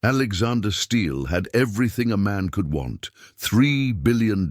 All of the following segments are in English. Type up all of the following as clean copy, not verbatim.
Alexander Steele had everything a man could want: $3 billion,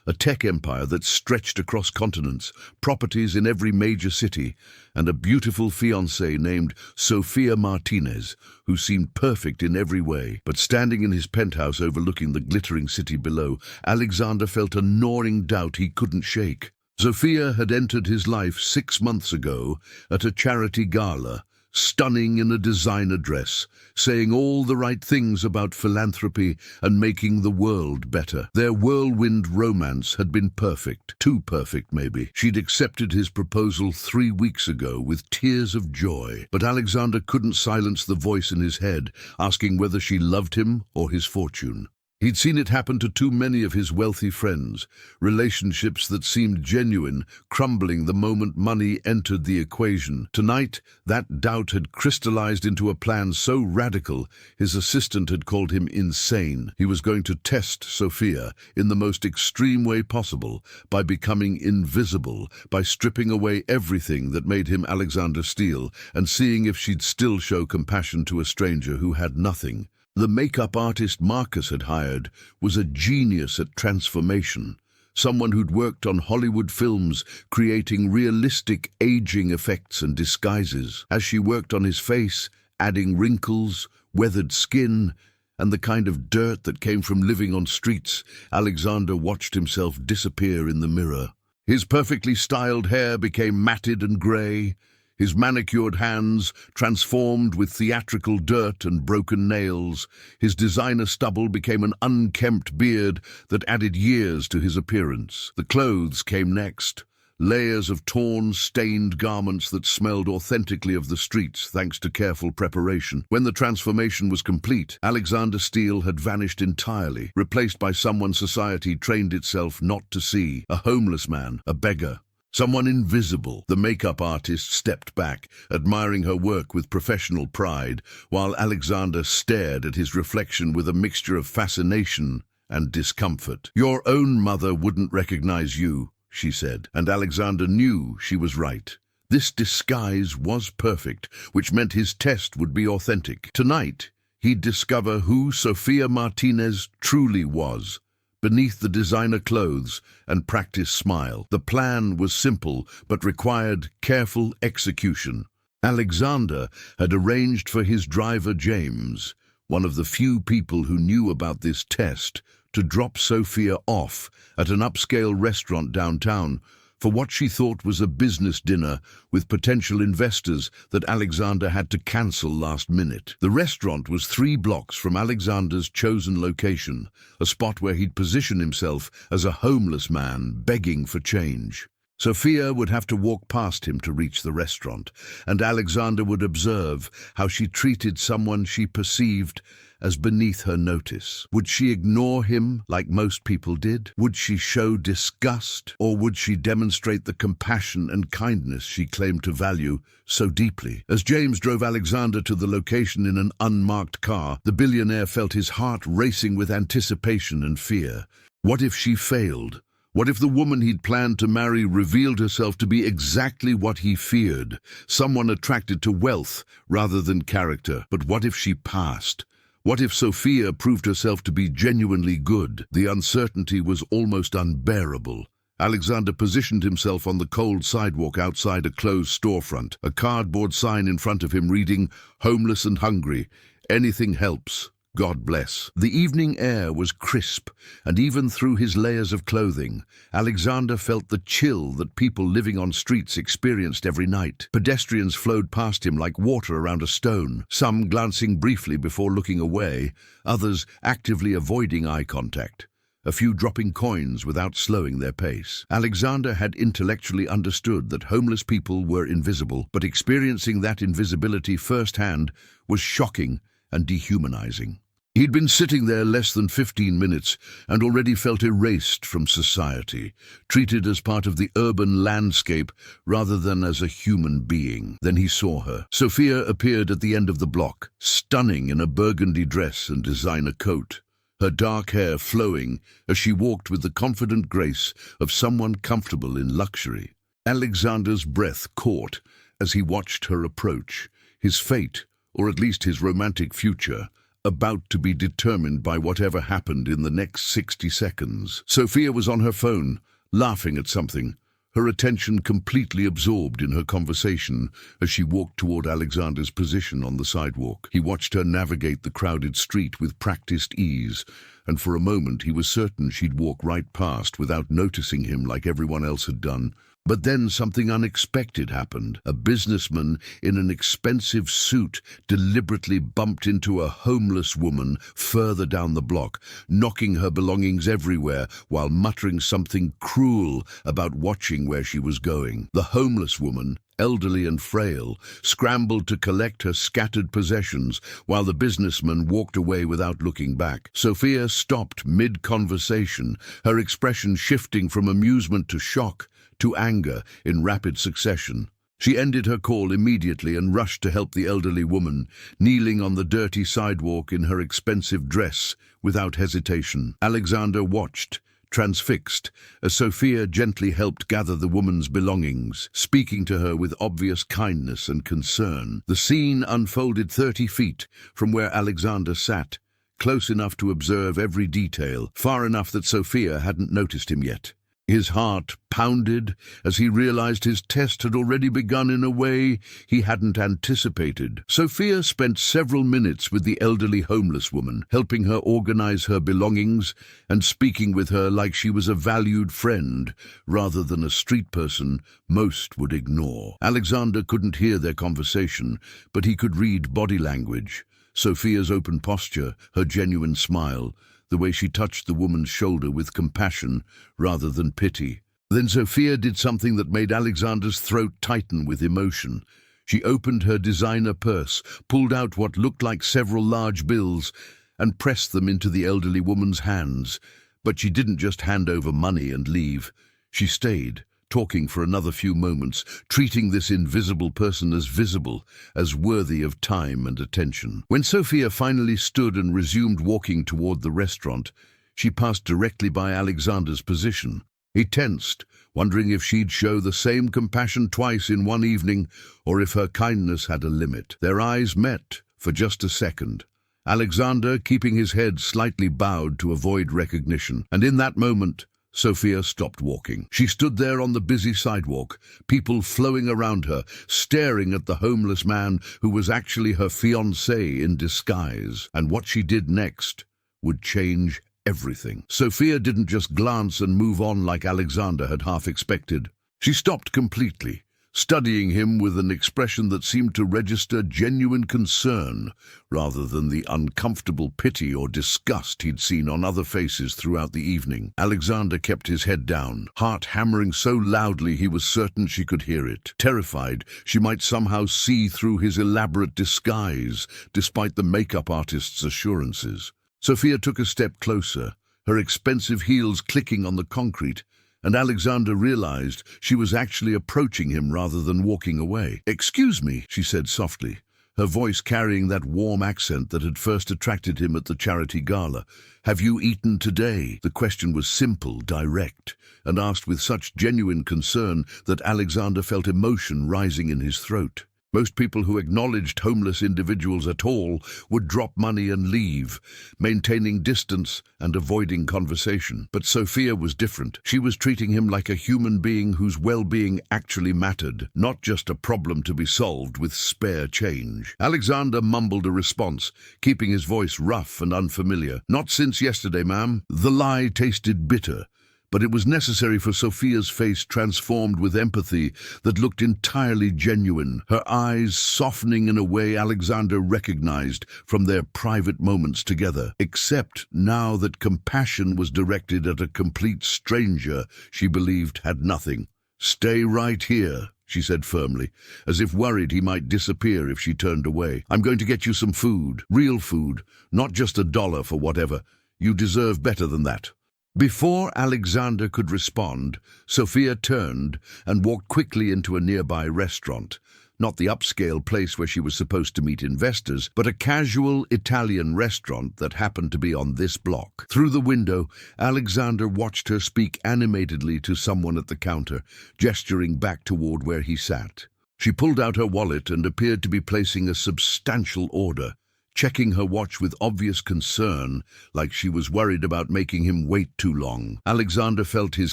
a tech empire that stretched across continents, properties in every major city, and a beautiful fiancée named Sofia Martinez, who seemed perfect in every way. But standing in his penthouse overlooking the glittering city below, Alexander felt a gnawing doubt he couldn't shake. Sofia had entered his life 6 months ago at a charity gala, stunning in a designer dress, saying all the right things about philanthropy and making the world better. Their whirlwind romance had been perfect, too perfect maybe. She'd accepted his proposal 3 weeks ago with tears of joy, but Alexander couldn't silence the voice in his head, asking whether she loved him or his fortune. He'd seen it happen to too many of his wealthy friends, relationships that seemed genuine, crumbling the moment money entered the equation. Tonight, that doubt had crystallized into a plan so radical, his assistant had called him insane. He was going to test Sofia in the most extreme way possible, by becoming invisible, by stripping away everything that made him Alexander Steele, and seeing if she'd still show compassion to a stranger who had nothing. The makeup artist Marcus had hired was a genius at transformation, someone who'd worked on Hollywood films, creating realistic aging effects and disguises. As she worked on his face, adding wrinkles, weathered skin, and the kind of dirt that came from living on streets, Alexander watched himself disappear in the mirror. His perfectly styled hair became matted and grey, his manicured hands transformed with theatrical dirt and broken nails. His designer stubble became an unkempt beard that added years to his appearance. The clothes came next. Layers of torn, stained garments that smelled authentically of the streets thanks to careful preparation. When the transformation was complete, Alexander Steele had vanished entirely, replaced by someone society trained itself not to see: a homeless man, a beggar. Someone invisible. The makeup artist stepped back, admiring her work with professional pride, while Alexander stared at his reflection with a mixture of fascination and discomfort. "Your own mother wouldn't recognize you," she said, and Alexander knew she was right. This disguise was perfect, which meant his test would be authentic. Tonight, he'd discover who Sofia Martinez truly was, beneath the designer clothes and practiced smile. The plan was simple, but required careful execution. Alexander had arranged for his driver James, one of the few people who knew about this test, to drop Sofia off at an upscale restaurant downtown for what she thought was a business dinner with potential investors that Alexander had to cancel last minute. The restaurant was 3 blocks from Alexander's chosen location, a spot where he'd position himself as a homeless man begging for change. Sofia would have to walk past him to reach the restaurant, and Alexander would observe how she treated someone she perceived as beneath her notice. Would she ignore him like most people did? Would she show disgust? Or would she demonstrate the compassion and kindness she claimed to value so deeply? As James drove Alexander to the location in an unmarked car, the billionaire felt his heart racing with anticipation and fear. What if she failed? What if the woman he'd planned to marry revealed herself to be exactly what he feared, someone attracted to wealth rather than character? But what if she passed? What if Sofia proved herself to be genuinely good? The uncertainty was almost unbearable. Alexander positioned himself on the cold sidewalk outside a closed storefront, a cardboard sign in front of him reading, "Homeless and hungry. Anything helps. God bless." The evening air was crisp, and even through his layers of clothing, Alexander felt the chill that people living on streets experienced every night. Pedestrians flowed past him like water around a stone, some glancing briefly before looking away, others actively avoiding eye contact, a few dropping coins without slowing their pace. Alexander had intellectually understood that homeless people were invisible, but experiencing that invisibility firsthand was shocking and dehumanizing. He'd been sitting there less than 15 minutes and already felt erased from society, treated as part of the urban landscape rather than as a human being. Then he saw her. Sofia appeared at the end of the block, stunning in a burgundy dress and designer coat, her dark hair flowing as she walked with the confident grace of someone comfortable in luxury. Alexander's breath caught as he watched her approach, his fate, or at least his romantic future, about to be determined by whatever happened in the next 60 seconds. Sophia was on her phone, laughing at something, her attention completely absorbed in her conversation as she walked toward Alexander's position on the sidewalk. He watched her navigate the crowded street with practiced ease, and for a moment he was certain she'd walk right past without noticing him like everyone else had done. But then something unexpected happened. A businessman in an expensive suit deliberately bumped into a homeless woman further down the block, knocking her belongings everywhere while muttering something cruel about watching where she was going. The homeless woman, elderly and frail, scrambled to collect her scattered possessions while the businessman walked away without looking back. Sophia stopped mid-conversation, her expression shifting from amusement to shock to anger in rapid succession. She ended her call immediately and rushed to help the elderly woman, kneeling on the dirty sidewalk in her expensive dress without hesitation. Alexander watched, transfixed, as Sophia gently helped gather the woman's belongings, speaking to her with obvious kindness and concern. The scene unfolded 30 feet from where Alexander sat, close enough to observe every detail, far enough that Sophia hadn't noticed him yet. His heart pounded as he realized his test had already begun in a way he hadn't anticipated. Sophia spent several minutes with the elderly homeless woman, helping her organize her belongings and speaking with her like she was a valued friend rather than a street person most would ignore. Alexander couldn't hear their conversation, but he could read body language. Sophia's open posture, her genuine smile, the way she touched the woman's shoulder with compassion rather than pity. Then Sophia did something that made Alexander's throat tighten with emotion. She opened her designer purse, pulled out what looked like several large bills, and pressed them into the elderly woman's hands. But she didn't just hand over money and leave. She stayed, talking for another few moments, treating this invisible person as visible, as worthy of time and attention. When Sophia finally stood and resumed walking toward the restaurant, she passed directly by Alexander's position. He tensed, wondering if she'd show the same compassion twice in one evening, or if her kindness had a limit. Their eyes met for just a second. Alexander keeping his head slightly bowed to avoid recognition, and in that moment, Sophia stopped walking. She stood there on the busy sidewalk, people flowing around her, staring at the homeless man who was actually her fiancé in disguise. And what she did next would change everything. Sophia didn't just glance and move on like Alexander had half expected. She stopped completely, studying him with an expression that seemed to register genuine concern rather than the uncomfortable pity or disgust he'd seen on other faces throughout the evening. Alexander kept his head down, heart hammering so loudly he was certain she could hear it, terrified she might somehow see through his elaborate disguise, despite the makeup artist's assurances. Sophia took a step closer, her expensive heels clicking on the concrete, and Alexander realized she was actually approaching him rather than walking away. "Excuse me," she said softly, her voice carrying that warm accent that had first attracted him at the charity gala. "Have you eaten today?" The question was simple, direct, and asked with such genuine concern that Alexander felt emotion rising in his throat. Most people who acknowledged homeless individuals at all would drop money and leave, maintaining distance and avoiding conversation. But Sophia was different. She was treating him like a human being whose well-being actually mattered, not just a problem to be solved with spare change. Alexander mumbled a response, keeping his voice rough and unfamiliar. "Not since yesterday, ma'am." The lie tasted bitter, but it was necessary for Sophia's face transformed with empathy that looked entirely genuine, her eyes softening in a way Alexander recognized from their private moments together. Except now that compassion was directed at a complete stranger she believed had nothing. "Stay right here," she said firmly, as if worried he might disappear if she turned away. "I'm going to get you some food, real food, not just $1 for whatever. You deserve better than that." Before Alexander could respond, Sophia turned and walked quickly into a nearby restaurant. Not the upscale place where she was supposed to meet investors, but a casual Italian restaurant that happened to be on this block. Through the window, Alexander watched her speak animatedly to someone at the counter, gesturing back toward where he sat. She pulled out her wallet and appeared to be placing a substantial order. checking her watch with obvious concern, like she was worried about making him wait too long. Alexander felt his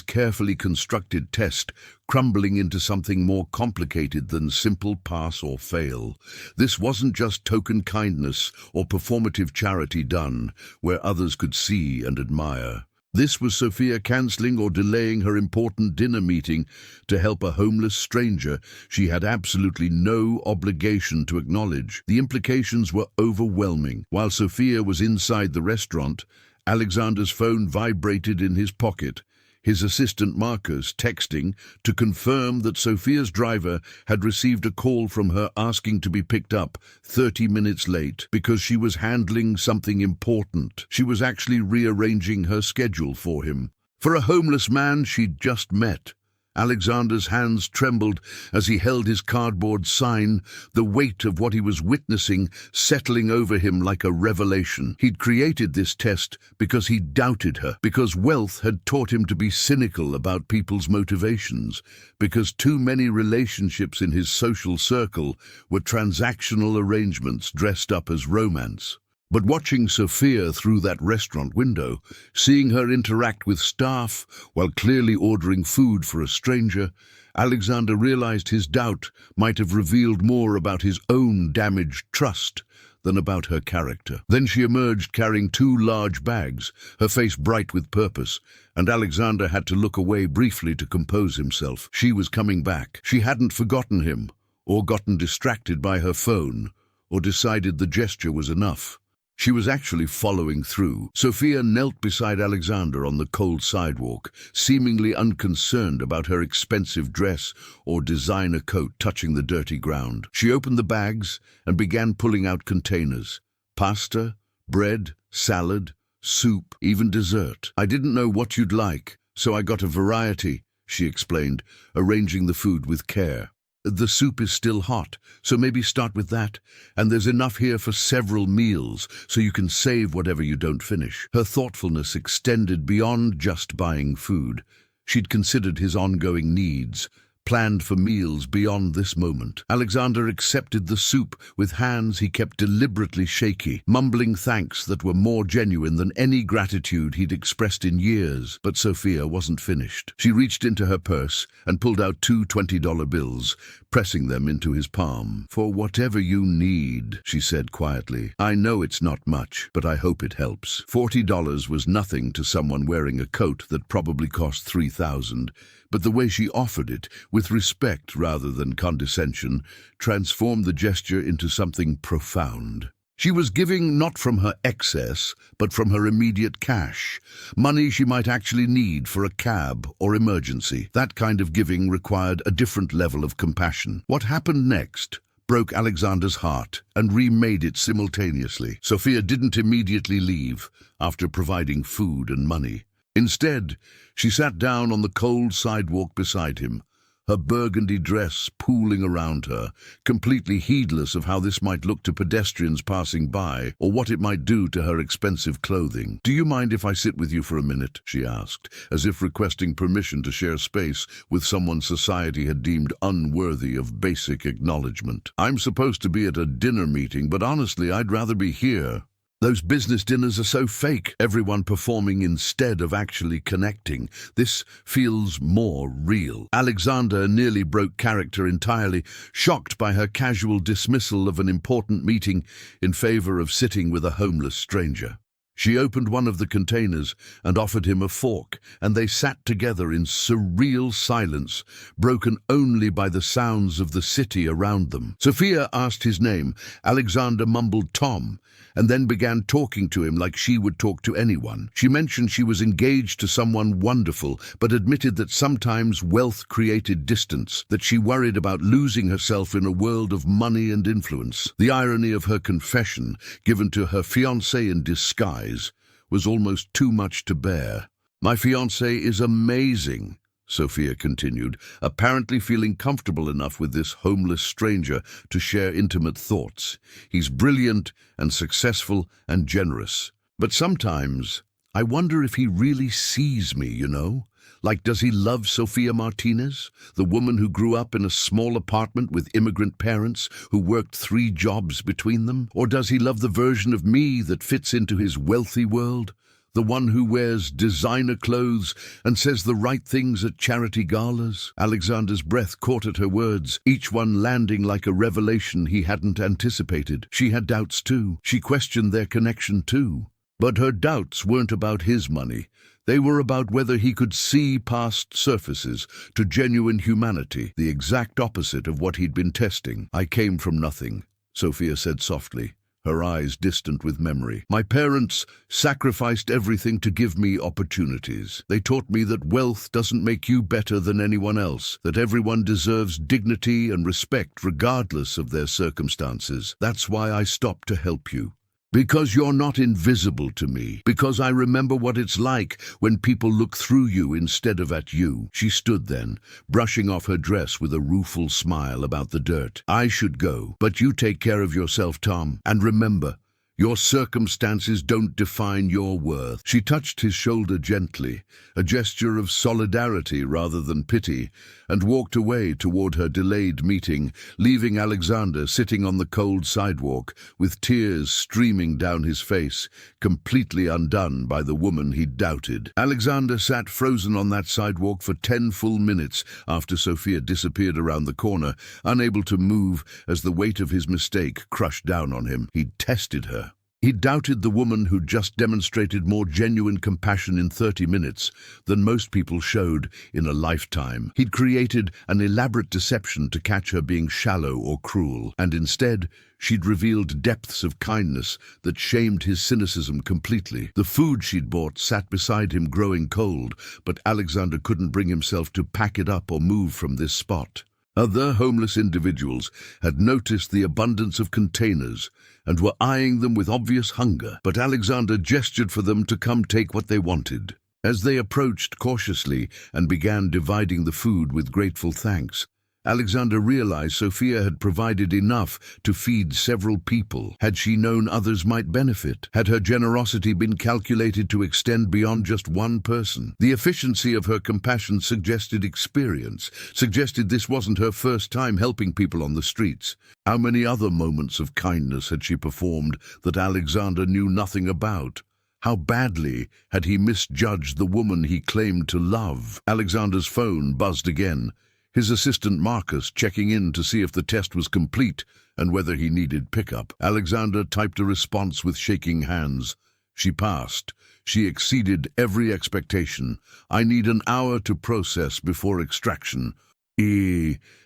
carefully constructed test crumbling into something more complicated than simple pass or fail. This wasn't just token kindness or performative charity done where others could see and admire. This was Sophia cancelling or delaying her important dinner meeting to help a homeless stranger she had absolutely no obligation to acknowledge. The implications were overwhelming. While Sophia was inside the restaurant, Alexander's phone vibrated in his pocket. His assistant Marcus texting to confirm that Sophia's driver had received a call from her asking to be picked up 30 minutes late because she was handling something important. She was actually rearranging her schedule for him. For a homeless man she'd just met. Alexander's hands trembled as he held his cardboard sign, the weight of what he was witnessing settling over him like a revelation. He'd created this test because he doubted her, because wealth had taught him to be cynical about people's motivations, because too many relationships in his social circle were transactional arrangements dressed up as romance. But watching Sophia through that restaurant window, seeing her interact with staff while clearly ordering food for a stranger, Alexander realized his doubt might have revealed more about his own damaged trust than about her character. Then she emerged carrying 2 large bags, her face bright with purpose, and Alexander had to look away briefly to compose himself. She was coming back. She hadn't forgotten him, or gotten distracted by her phone, or decided the gesture was enough. She was actually following through. Sophia knelt beside Alexander on the cold sidewalk, seemingly unconcerned about her expensive dress or designer coat touching the dirty ground. She opened the bags and began pulling out containers. Pasta, bread, salad, soup, even dessert. "I didn't know what you'd like, so I got a variety," she explained, arranging the food with care. "The soup is still hot, so maybe start with that, and there's enough here for several meals, so you can save whatever you don't finish." Her thoughtfulness extended beyond just buying food. She'd considered his ongoing needs, planned for meals beyond this moment. Alexander accepted the soup with hands he kept deliberately shaky, mumbling thanks that were more genuine than any gratitude he'd expressed in years. But Sophia wasn't finished. She reached into her purse and pulled out 2 $20 bills, pressing them into his palm. "For whatever you need," she said quietly. "I know it's not much, but I hope it helps." $40 was nothing to someone wearing a coat that probably cost $3,000, but the way she offered it, with respect rather than condescension, transformed the gesture into something profound. She was giving not from her excess, but from her immediate cash, money she might actually need for a cab or emergency. That kind of giving required a different level of compassion. What happened next broke Alexander's heart and remade it simultaneously. Sophia didn't immediately leave after providing food and money. Instead, she sat down on the cold sidewalk beside him, her burgundy dress pooling around her, completely heedless of how this might look to pedestrians passing by or what it might do to her expensive clothing. "Do you mind if I sit with you for a minute?" she asked, as if requesting permission to share space with someone society had deemed unworthy of basic acknowledgement. "I'm supposed to be at a dinner meeting, but honestly, I'd rather be here. Those business dinners are so fake, everyone performing instead of actually connecting. This feels more real." Alexander nearly broke character entirely, shocked by her casual dismissal of an important meeting in favor of sitting with a homeless stranger. She opened one of the containers and offered him a fork, and they sat together in surreal silence, broken only by the sounds of the city around them. Sophia asked his name. Alexander mumbled Tom, and then began talking to him like she would talk to anyone. She mentioned she was engaged to someone wonderful, but admitted that sometimes wealth created distance, that she worried about losing herself in a world of money and influence. The irony of her confession, given to her fiancé in disguise, was almost too much to bear. "My fiancé is amazing," Sophia continued, apparently feeling comfortable enough with this homeless stranger to share intimate thoughts. "He's brilliant and successful and generous. But sometimes I wonder if he really sees me, you know? Like, does he love Sofia Martinez, the woman who grew up in a small apartment with immigrant parents who worked 3 jobs between them? Or does he love the version of me that fits into his wealthy world? The one who wears designer clothes and says the right things at charity galas? Alexander's breath caught at her words, each one landing like a revelation he hadn't anticipated. She had doubts too. She questioned their connection too. But her doubts weren't about his money. They were about whether he could see past surfaces to genuine humanity, the exact opposite of what he'd been testing. I came from nothing, Sofia said softly, her eyes distant with memory. My parents sacrificed everything to give me opportunities. They taught me that wealth doesn't make you better than anyone else, that everyone deserves dignity and respect regardless of their circumstances. That's why I stopped to help you. Because you're not invisible to me. Because I remember what it's like when people look through you instead of at you. She stood then, brushing off her dress with a rueful smile about the dirt. I should go, but you take care of yourself, Tom. And remember, your circumstances don't define your worth. She touched his shoulder gently, a gesture of solidarity rather than pity, and walked away toward her delayed meeting, leaving Alexander sitting on the cold sidewalk with tears streaming down his face, completely undone by the woman he doubted. Alexander sat frozen on that sidewalk for 10 full minutes after Sofia disappeared around the corner, unable to move as the weight of his mistake crushed down on him. He'd tested her. He doubted the woman who'd just demonstrated more genuine compassion in 30 minutes than most people showed in a lifetime. He'd created an elaborate deception to catch her being shallow or cruel, and instead, she'd revealed depths of kindness that shamed his cynicism completely. The food she'd bought sat beside him growing cold, but Alexander couldn't bring himself to pack it up or move from this spot. Other homeless individuals had noticed the abundance of containers and were eyeing them with obvious hunger, but Alexander gestured for them to come take what they wanted. As they approached cautiously and began dividing the food with grateful thanks, Alexander realized Sofia had provided enough to feed several people. Had she known others might benefit? Had her generosity been calculated to extend beyond just one person? The efficiency of her compassion suggested experience, suggested this wasn't her first time helping people on the streets. How many other moments of kindness had she performed that Alexander knew nothing about? How badly had he misjudged the woman he claimed to love? Alexander's phone buzzed again. His assistant Marcus checking in to see if the test was complete and whether he needed pickup. Alexander typed a response with shaking hands. She passed. She exceeded every expectation. I need an hour to process before extraction.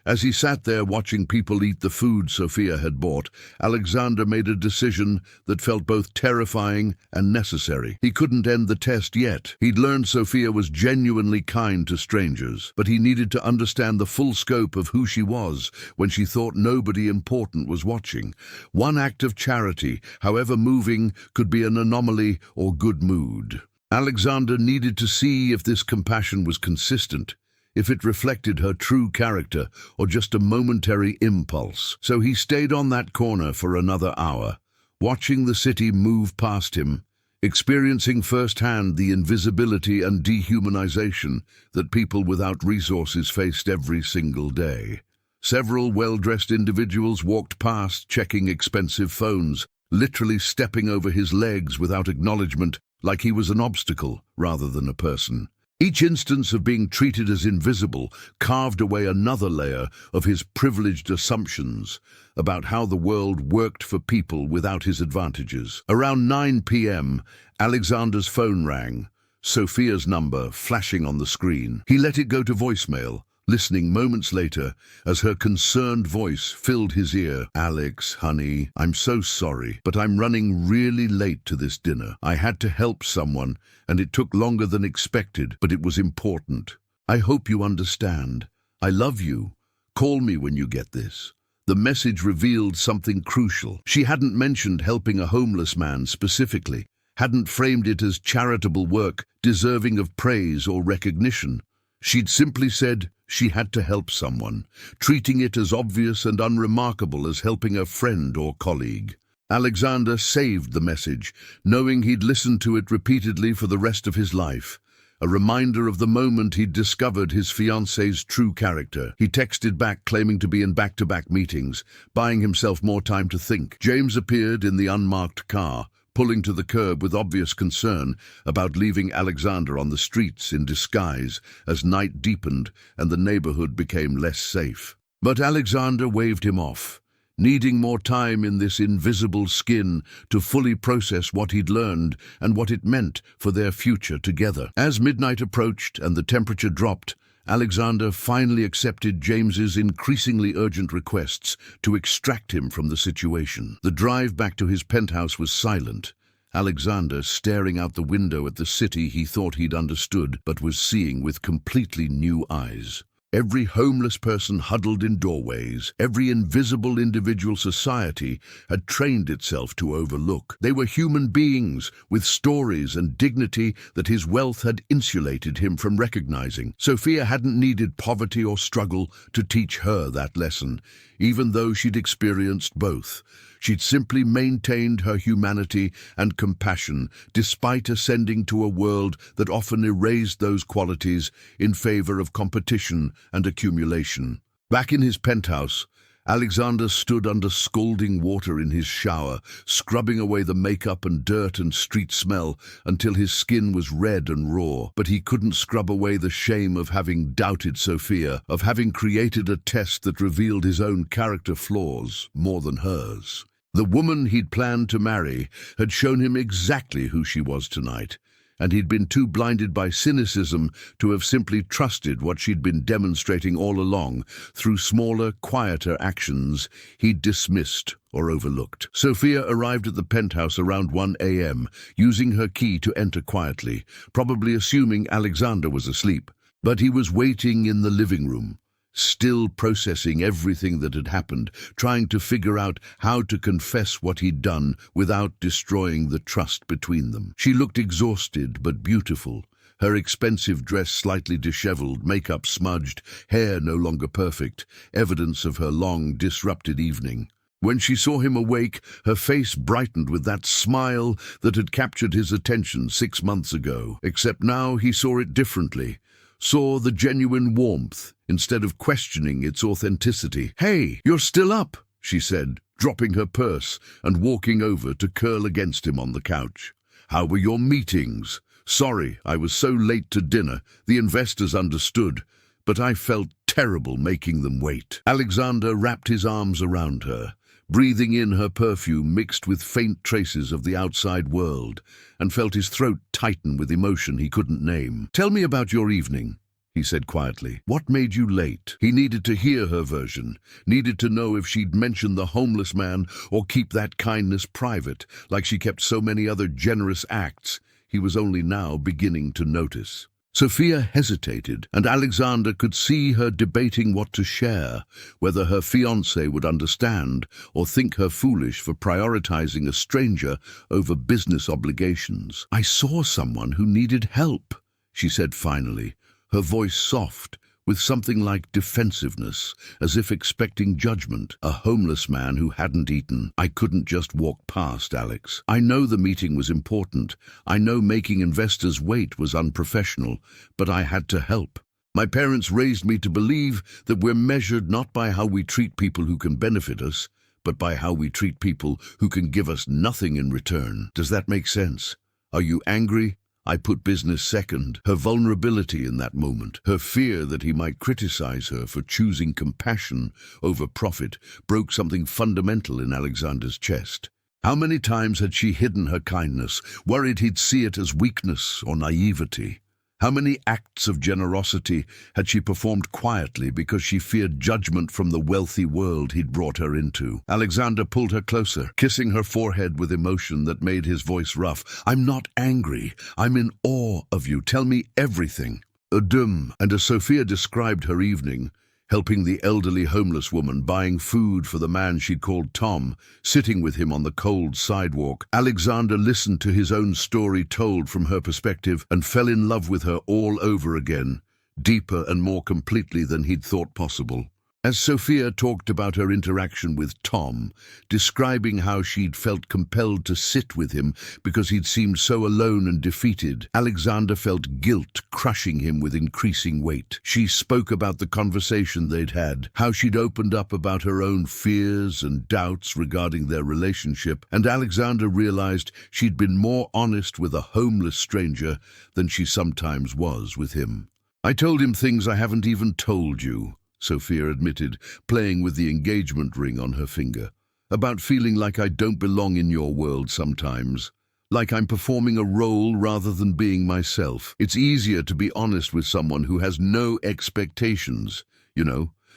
As he sat there watching people eat the food Sofia had bought, Alexander made a decision that felt both terrifying and necessary. He couldn't end the test yet. He'd learned Sofia was genuinely kind to strangers, but he needed to understand the full scope of who she was when she thought nobody important was watching. One act of charity, however moving, could be an anomaly or good mood. Alexander needed to see if this compassion was consistent, if it reflected her true character or just a momentary impulse. So he stayed on that corner for another hour, watching the city move past him, experiencing firsthand the invisibility and dehumanization that people without resources faced every single day. Several well-dressed individuals walked past, checking expensive phones, literally stepping over his legs without acknowledgement, like he was an obstacle rather than a person. Each instance of being treated as invisible carved away another layer of his privileged assumptions about how the world worked for people without his advantages. Around 9 p.m., Alexander's phone rang, Sofia's number flashing on the screen. He let it go to voicemail, listening moments later as her concerned voice filled his ear. Alex, honey, I'm so sorry, but I'm running really late to this dinner. I had to help someone, and it took longer than expected, but it was important. I hope you understand. I love you. Call me when you get this. The message revealed something crucial. She hadn't mentioned helping a homeless man specifically, hadn't framed it as charitable work deserving of praise or recognition. She'd simply said she had to help someone, treating it as obvious and unremarkable as helping a friend or colleague. Alexander saved the message, knowing he'd listen to it repeatedly for the rest of his life. A reminder of the moment he'd discovered his fiancée's true character. He texted back claiming to be in back-to-back meetings, buying himself more time to think. James appeared in the unmarked car, pulling to the curb with obvious concern about leaving Alexander on the streets in disguise as night deepened and the neighborhood became less safe. But Alexander waved him off, needing more time in this invisible skin to fully process what he'd learned and what it meant for their future together. As midnight approached and the temperature dropped, Alexander finally accepted James's increasingly urgent requests to extract him from the situation. The drive back to his penthouse was silent, Alexander staring out the window at the city he thought he'd understood but was seeing with completely new eyes. Every homeless person huddled in doorways, every invisible individual society had trained itself to overlook. They were human beings with stories and dignity that his wealth had insulated him from recognizing. Sophia hadn't needed poverty or struggle to teach her that lesson, even though she'd experienced both. She'd simply maintained her humanity and compassion despite ascending to a world that often erased those qualities in favor of competition and accumulation. Back in his penthouse, Alexander stood under scalding water in his shower, scrubbing away the makeup and dirt and street smell until his skin was red and raw. But he couldn't scrub away the shame of having doubted Sophia, of having created a test that revealed his own character flaws more than hers. The woman he'd planned to marry had shown him exactly who she was tonight, and he'd been too blinded by cynicism to have simply trusted what she'd been demonstrating all along through smaller, quieter actions he'd dismissed or overlooked. Sophia arrived at the penthouse around 1 a.m., using her key to enter quietly, probably assuming Alexander was asleep. But he was waiting in the living room, still processing everything that had happened, trying to figure out how to confess what he'd done without destroying the trust between them. She looked exhausted but beautiful, her expensive dress slightly disheveled, makeup smudged, hair no longer perfect, evidence of her long, disrupted evening. When she saw him awake, her face brightened with that smile that had captured his attention 6 months ago. Except now he saw it differently, saw the genuine warmth instead of questioning its authenticity. "Hey, you're still up," she said, dropping her purse and walking over to curl against him on the couch. "How were your meetings? Sorry, I was so late to dinner. The investors understood, but I felt terrible making them wait." Alexander wrapped his arms around her, breathing in her perfume mixed with faint traces of the outside world, and felt his throat tighten with emotion he couldn't name. "Tell me about your evening," he said quietly. "What made you late?" He needed to hear her version, needed to know if she'd mention the homeless man or keep that kindness private, like she kept so many other generous acts he was only now beginning to notice. Sophia hesitated, and Alexander could see her debating what to share, whether her fiancé would understand or think her foolish for prioritizing a stranger over business obligations. "I saw someone who needed help," she said finally, her voice soft, with something like defensiveness, as if expecting judgment. "A homeless man who hadn't eaten. I couldn't just walk past, Alex. I know the meeting was important. I know making investors wait was unprofessional, but I had to help. My parents raised me to believe that we're measured not by how we treat people who can benefit us, but by how we treat people who can give us nothing in return. Does that make sense? Are you angry? I put business second." Her vulnerability in that moment, her fear that he might criticize her for choosing compassion over profit, broke something fundamental in Alexander's chest. How many times had she hidden her kindness, worried he'd see it as weakness or naivety? How many acts of generosity had she performed quietly because she feared judgment from the wealthy world he'd brought her into? Alexander pulled her closer, kissing her forehead with emotion that made his voice rough. "I'm not angry. I'm in awe of you. Tell me everything." And as Sophia described her evening, helping the elderly homeless woman, buying food for the man she'd called Tom, sitting with him on the cold sidewalk, Alexander listened to his own story told from her perspective and fell in love with her all over again, deeper and more completely than he'd thought possible. As Sophia talked about her interaction with Tom, describing how she'd felt compelled to sit with him because he'd seemed so alone and defeated, Alexander felt guilt crushing him with increasing weight. She spoke about the conversation they'd had, how she'd opened up about her own fears and doubts regarding their relationship, and Alexander realized she'd been more honest with a homeless stranger than she sometimes was with him. "I told him things I haven't even told you," Sophia admitted, playing with the engagement ring on her finger. "About feeling like I don't belong in your world sometimes. Like I'm performing a role rather than being myself. It's easier to be honest with someone who has no expectations,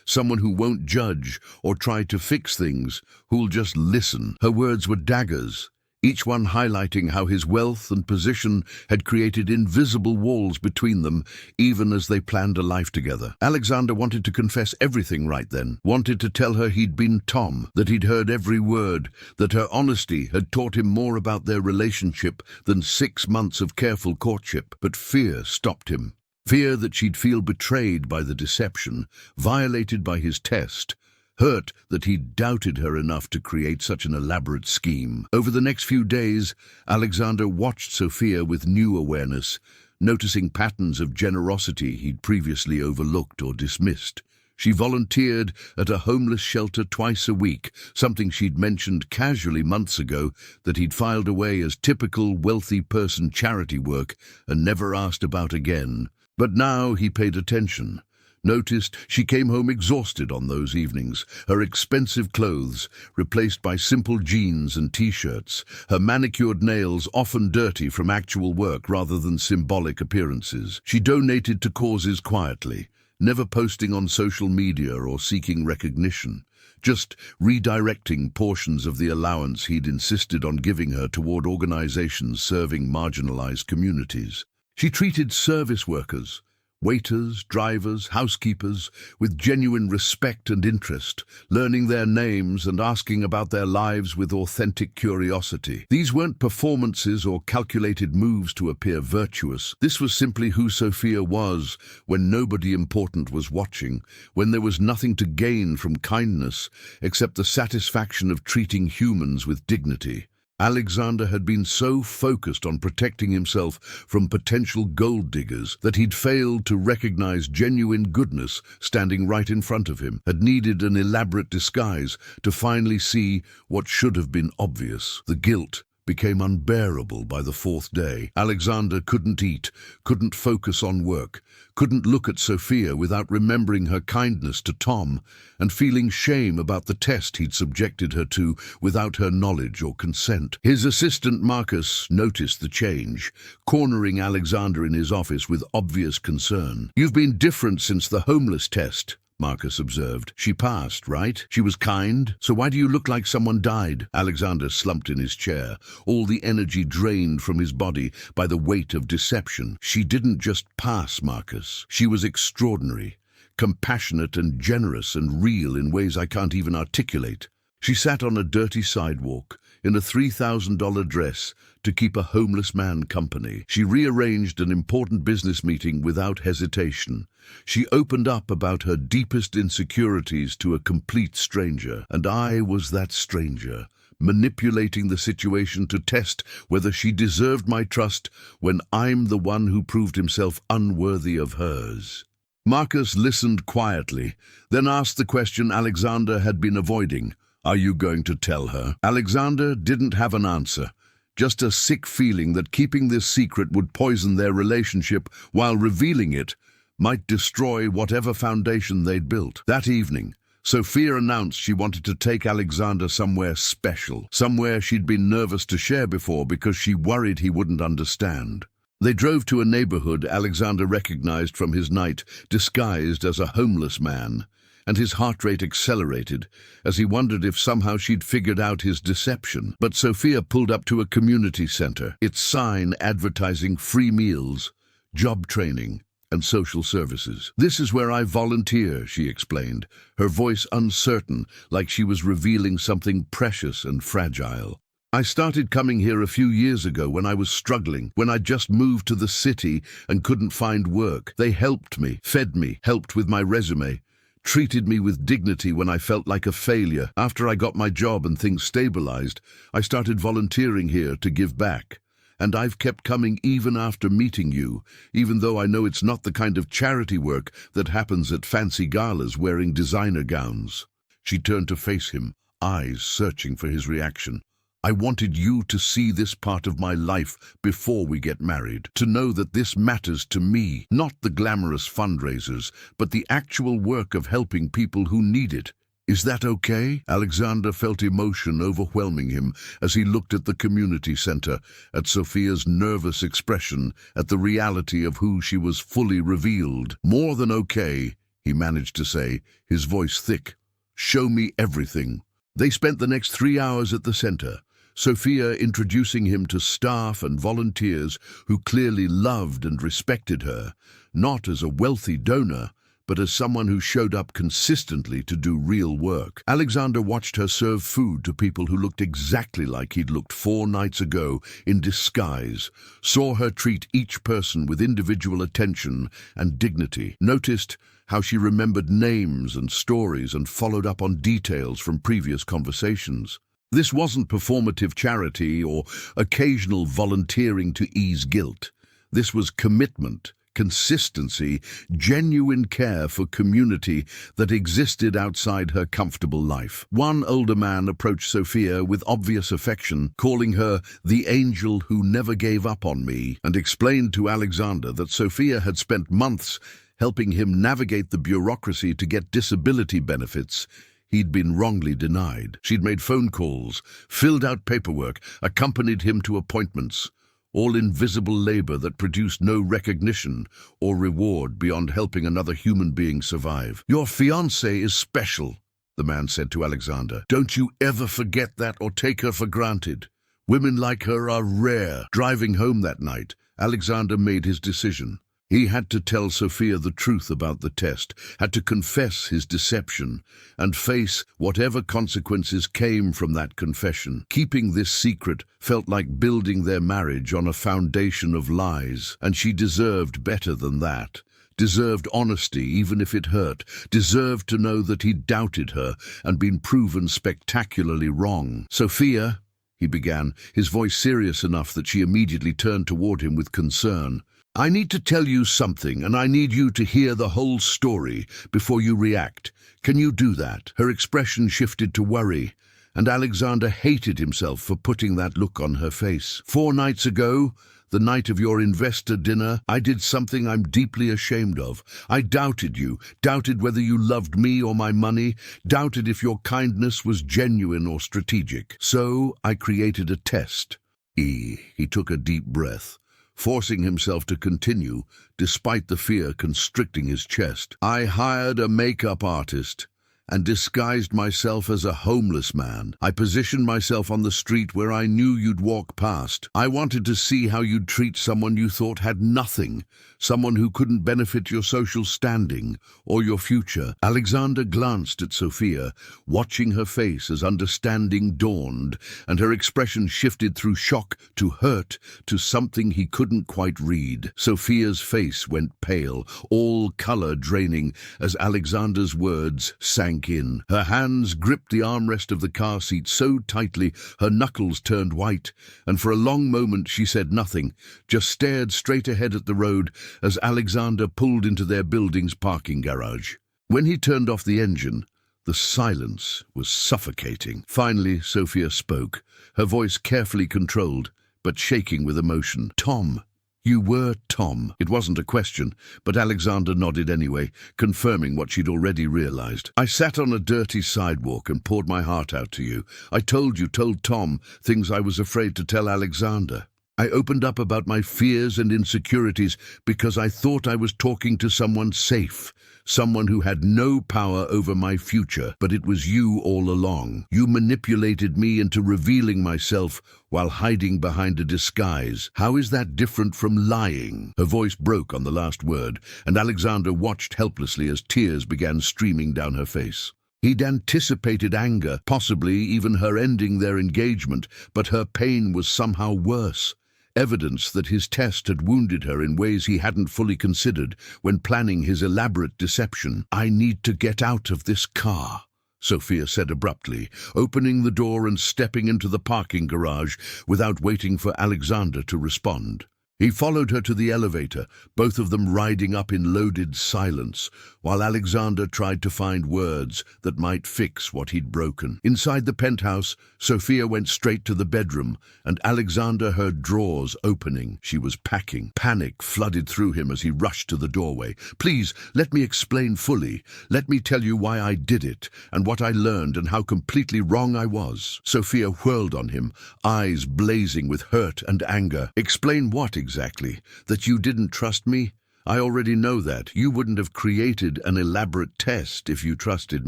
someone who won't judge or try to fix things, who'll just listen." Her words were daggers, each one highlighting how his wealth and position had created invisible walls between them, even as they planned a life together. Alexander wanted to confess everything right then, wanted to tell her he'd been Tom, that he'd heard every word, that her honesty had taught him more about their relationship than 6 months of careful courtship. But fear stopped him. Fear that she'd feel betrayed by the deception, violated by his test, hurt that he'd doubted her enough to create such an elaborate scheme. Over the next few days, Alexander watched Sophia with new awareness, noticing patterns of generosity he'd previously overlooked or dismissed. She volunteered at a homeless shelter twice a week, something she'd mentioned casually months ago that he'd filed away as typical wealthy person charity work and never asked about again. But now he paid attention. Noticed she came home exhausted on those evenings, her expensive clothes replaced by simple jeans and t-shirts, her manicured nails often dirty from actual work rather than symbolic appearances. She donated to causes quietly, never posting on social media or seeking recognition, just redirecting portions of the allowance he'd insisted on giving her toward organizations serving marginalized communities. She treated service workers, waiters, drivers, housekeepers, with genuine respect and interest, learning their names and asking about their lives with authentic curiosity. These weren't performances or calculated moves to appear virtuous. This was simply who Sophia was when nobody important was watching, when there was nothing to gain from kindness except the satisfaction of treating humans with dignity. Alexander had been so focused on protecting himself from potential gold diggers that he'd failed to recognize genuine goodness standing right in front of him, had needed an elaborate disguise to finally see what should have been obvious. The guilt became unbearable by the 4th day. Alexander couldn't eat, couldn't focus on work, couldn't look at Sophia without remembering her kindness to Tom and feeling shame about the test he'd subjected her to without her knowledge or consent. His assistant Marcus noticed the change, cornering Alexander in his office with obvious concern. "You've been different since the homeless test," Marcus observed. "She passed, right? She was kind. So why do you look like someone died?" Alexander slumped in his chair, all the energy drained from his body by the weight of deception. "She didn't just pass, Marcus. She was extraordinary, compassionate and generous and real in ways I can't even articulate. She sat on a dirty sidewalk in a $3,000 dress to keep a homeless man company. She rearranged an important business meeting without hesitation. She opened up about her deepest insecurities to a complete stranger, and I was that stranger, manipulating the situation to test whether she deserved my trust when I'm the one who proved himself unworthy of hers." Marcus listened quietly, then asked the question Alexander had been avoiding. "Are you going to tell her?" Alexander didn't have an answer, just a sick feeling that keeping this secret would poison their relationship while revealing it might destroy whatever foundation they'd built. That evening, Sophia announced she wanted to take Alexander somewhere special, somewhere she'd been nervous to share before because she worried he wouldn't understand. They drove to a neighborhood Alexander recognized from his night disguised as a homeless man, and his heart rate accelerated as he wondered if somehow she'd figured out his deception. But Sophia pulled up to a community center, its sign advertising free meals, job training, and social services. "This is where I volunteer," she explained, her voice uncertain, like she was revealing something precious and fragile. "I started coming here a few years ago when I was struggling, when I just moved to the city and couldn't find work. They helped me, fed me, helped with my resume, treated me with dignity when I felt like a failure. After I got my job and things stabilized, I started volunteering here to give back. And I've kept coming even after meeting you, even though I know it's not the kind of charity work that happens at fancy galas wearing designer gowns. She turned to face him, eyes searching for his reaction. I wanted you to see this part of my life before we get married, to know that this matters to me, not the glamorous fundraisers, but the actual work of helping people who need it. Is that okay? Alexander felt emotion overwhelming him as he looked at the community center, at Sophia's nervous expression, at the reality of who she was fully revealed. More than okay, he managed to say, his voice thick. Show me everything. They spent the next 3 hours at the center, Sophia introducing him to staff and volunteers who clearly loved and respected her, not as a wealthy donor, but as someone who showed up consistently to do real work. Alexander watched her serve food to people who looked exactly like he'd looked 4 nights ago in disguise, saw her treat each person with individual attention and dignity, noticed how she remembered names and stories and followed up on details from previous conversations. This wasn't performative charity or occasional volunteering to ease guilt. This was commitment, consistency, genuine care for community that existed outside her comfortable life. One older man approached Sophia with obvious affection, calling her the angel who never gave up on me, and explained to Alexander that Sophia had spent months helping him navigate the bureaucracy to get disability benefits he'd been wrongly denied. She'd made phone calls, filled out paperwork, accompanied him to appointments, all invisible labor that produced no recognition or reward beyond helping another human being survive. Your fiancée is special, the man said to Alexander. Don't you ever forget that or take her for granted. Women like her are rare. Driving home that night, Alexander made his decision. He had to tell Sophia the truth about the test, had to confess his deception, and face whatever consequences came from that confession. Keeping this secret felt like building their marriage on a foundation of lies, and she deserved better than that. Deserved honesty, even if it hurt, deserved to know that he'd doubted her and been proven spectacularly wrong. Sophia, he began, his voice serious enough that she immediately turned toward him with concern. I need to tell you something, and I need you to hear the whole story before you react. Can you do that? Her expression shifted to worry, and Alexander hated himself for putting that look on her face. 4 nights ago, the night of your investor dinner, I did something I'm deeply ashamed of. I doubted you, doubted whether you loved me or my money, doubted if your kindness was genuine or strategic. So I created a test. He took a deep breath, forcing himself to continue, despite the fear constricting his chest. I hired a makeup artist and disguised myself as a homeless man. I positioned myself on the street where I knew you'd walk past. I wanted to see how you'd treat someone you thought had nothing, someone who couldn't benefit your social standing or your future. Alexander glanced at Sophia, watching her face as understanding dawned, and her expression shifted through shock to hurt to something he couldn't quite read. Sophia's face went pale, all color draining as Alexander's words sank in. Her hands gripped the armrest of the car seat so tightly her knuckles turned white, and for a long moment she said nothing, just stared straight ahead at the road as Alexander pulled into their building's parking garage. When he turned off the engine, the silence was suffocating. Finally, Sophia spoke, her voice carefully controlled, but shaking with emotion. Tom. You were Tom. It wasn't a question, but Alexander nodded anyway, confirming what she'd already realized. I sat on a dirty sidewalk and poured my heart out to you. I told Tom, things I was afraid to tell Alexander. I opened up about my fears and insecurities because I thought I was talking to someone safe, someone who had no power over my future, but it was you all along. You manipulated me into revealing myself while hiding behind a disguise. How is that different from lying? Her voice broke on the last word, and Alexander watched helplessly as tears began streaming down her face. He'd anticipated anger, possibly even her ending their engagement, but her pain was somehow worse. evidence that his test had wounded her in ways he hadn't fully considered when planning his elaborate deception. "I need to get out of this car," Sophia said abruptly, opening the door and stepping into the parking garage without waiting for Alexander to respond. He followed her to the elevator, both of them riding up in loaded silence, while Alexander tried to find words that might fix what he'd broken. Inside the penthouse, Sophia went straight to the bedroom, and Alexander heard drawers opening. She was packing. Panic flooded through him as he rushed to the doorway. "Please, let me explain fully. Let me tell you why I did it, and what I learned, and how completely wrong I was." Sophia whirled on him, eyes blazing with hurt and anger. "Explain what exactly? That you didn't trust me? I already know that. You wouldn't have created an elaborate test if you trusted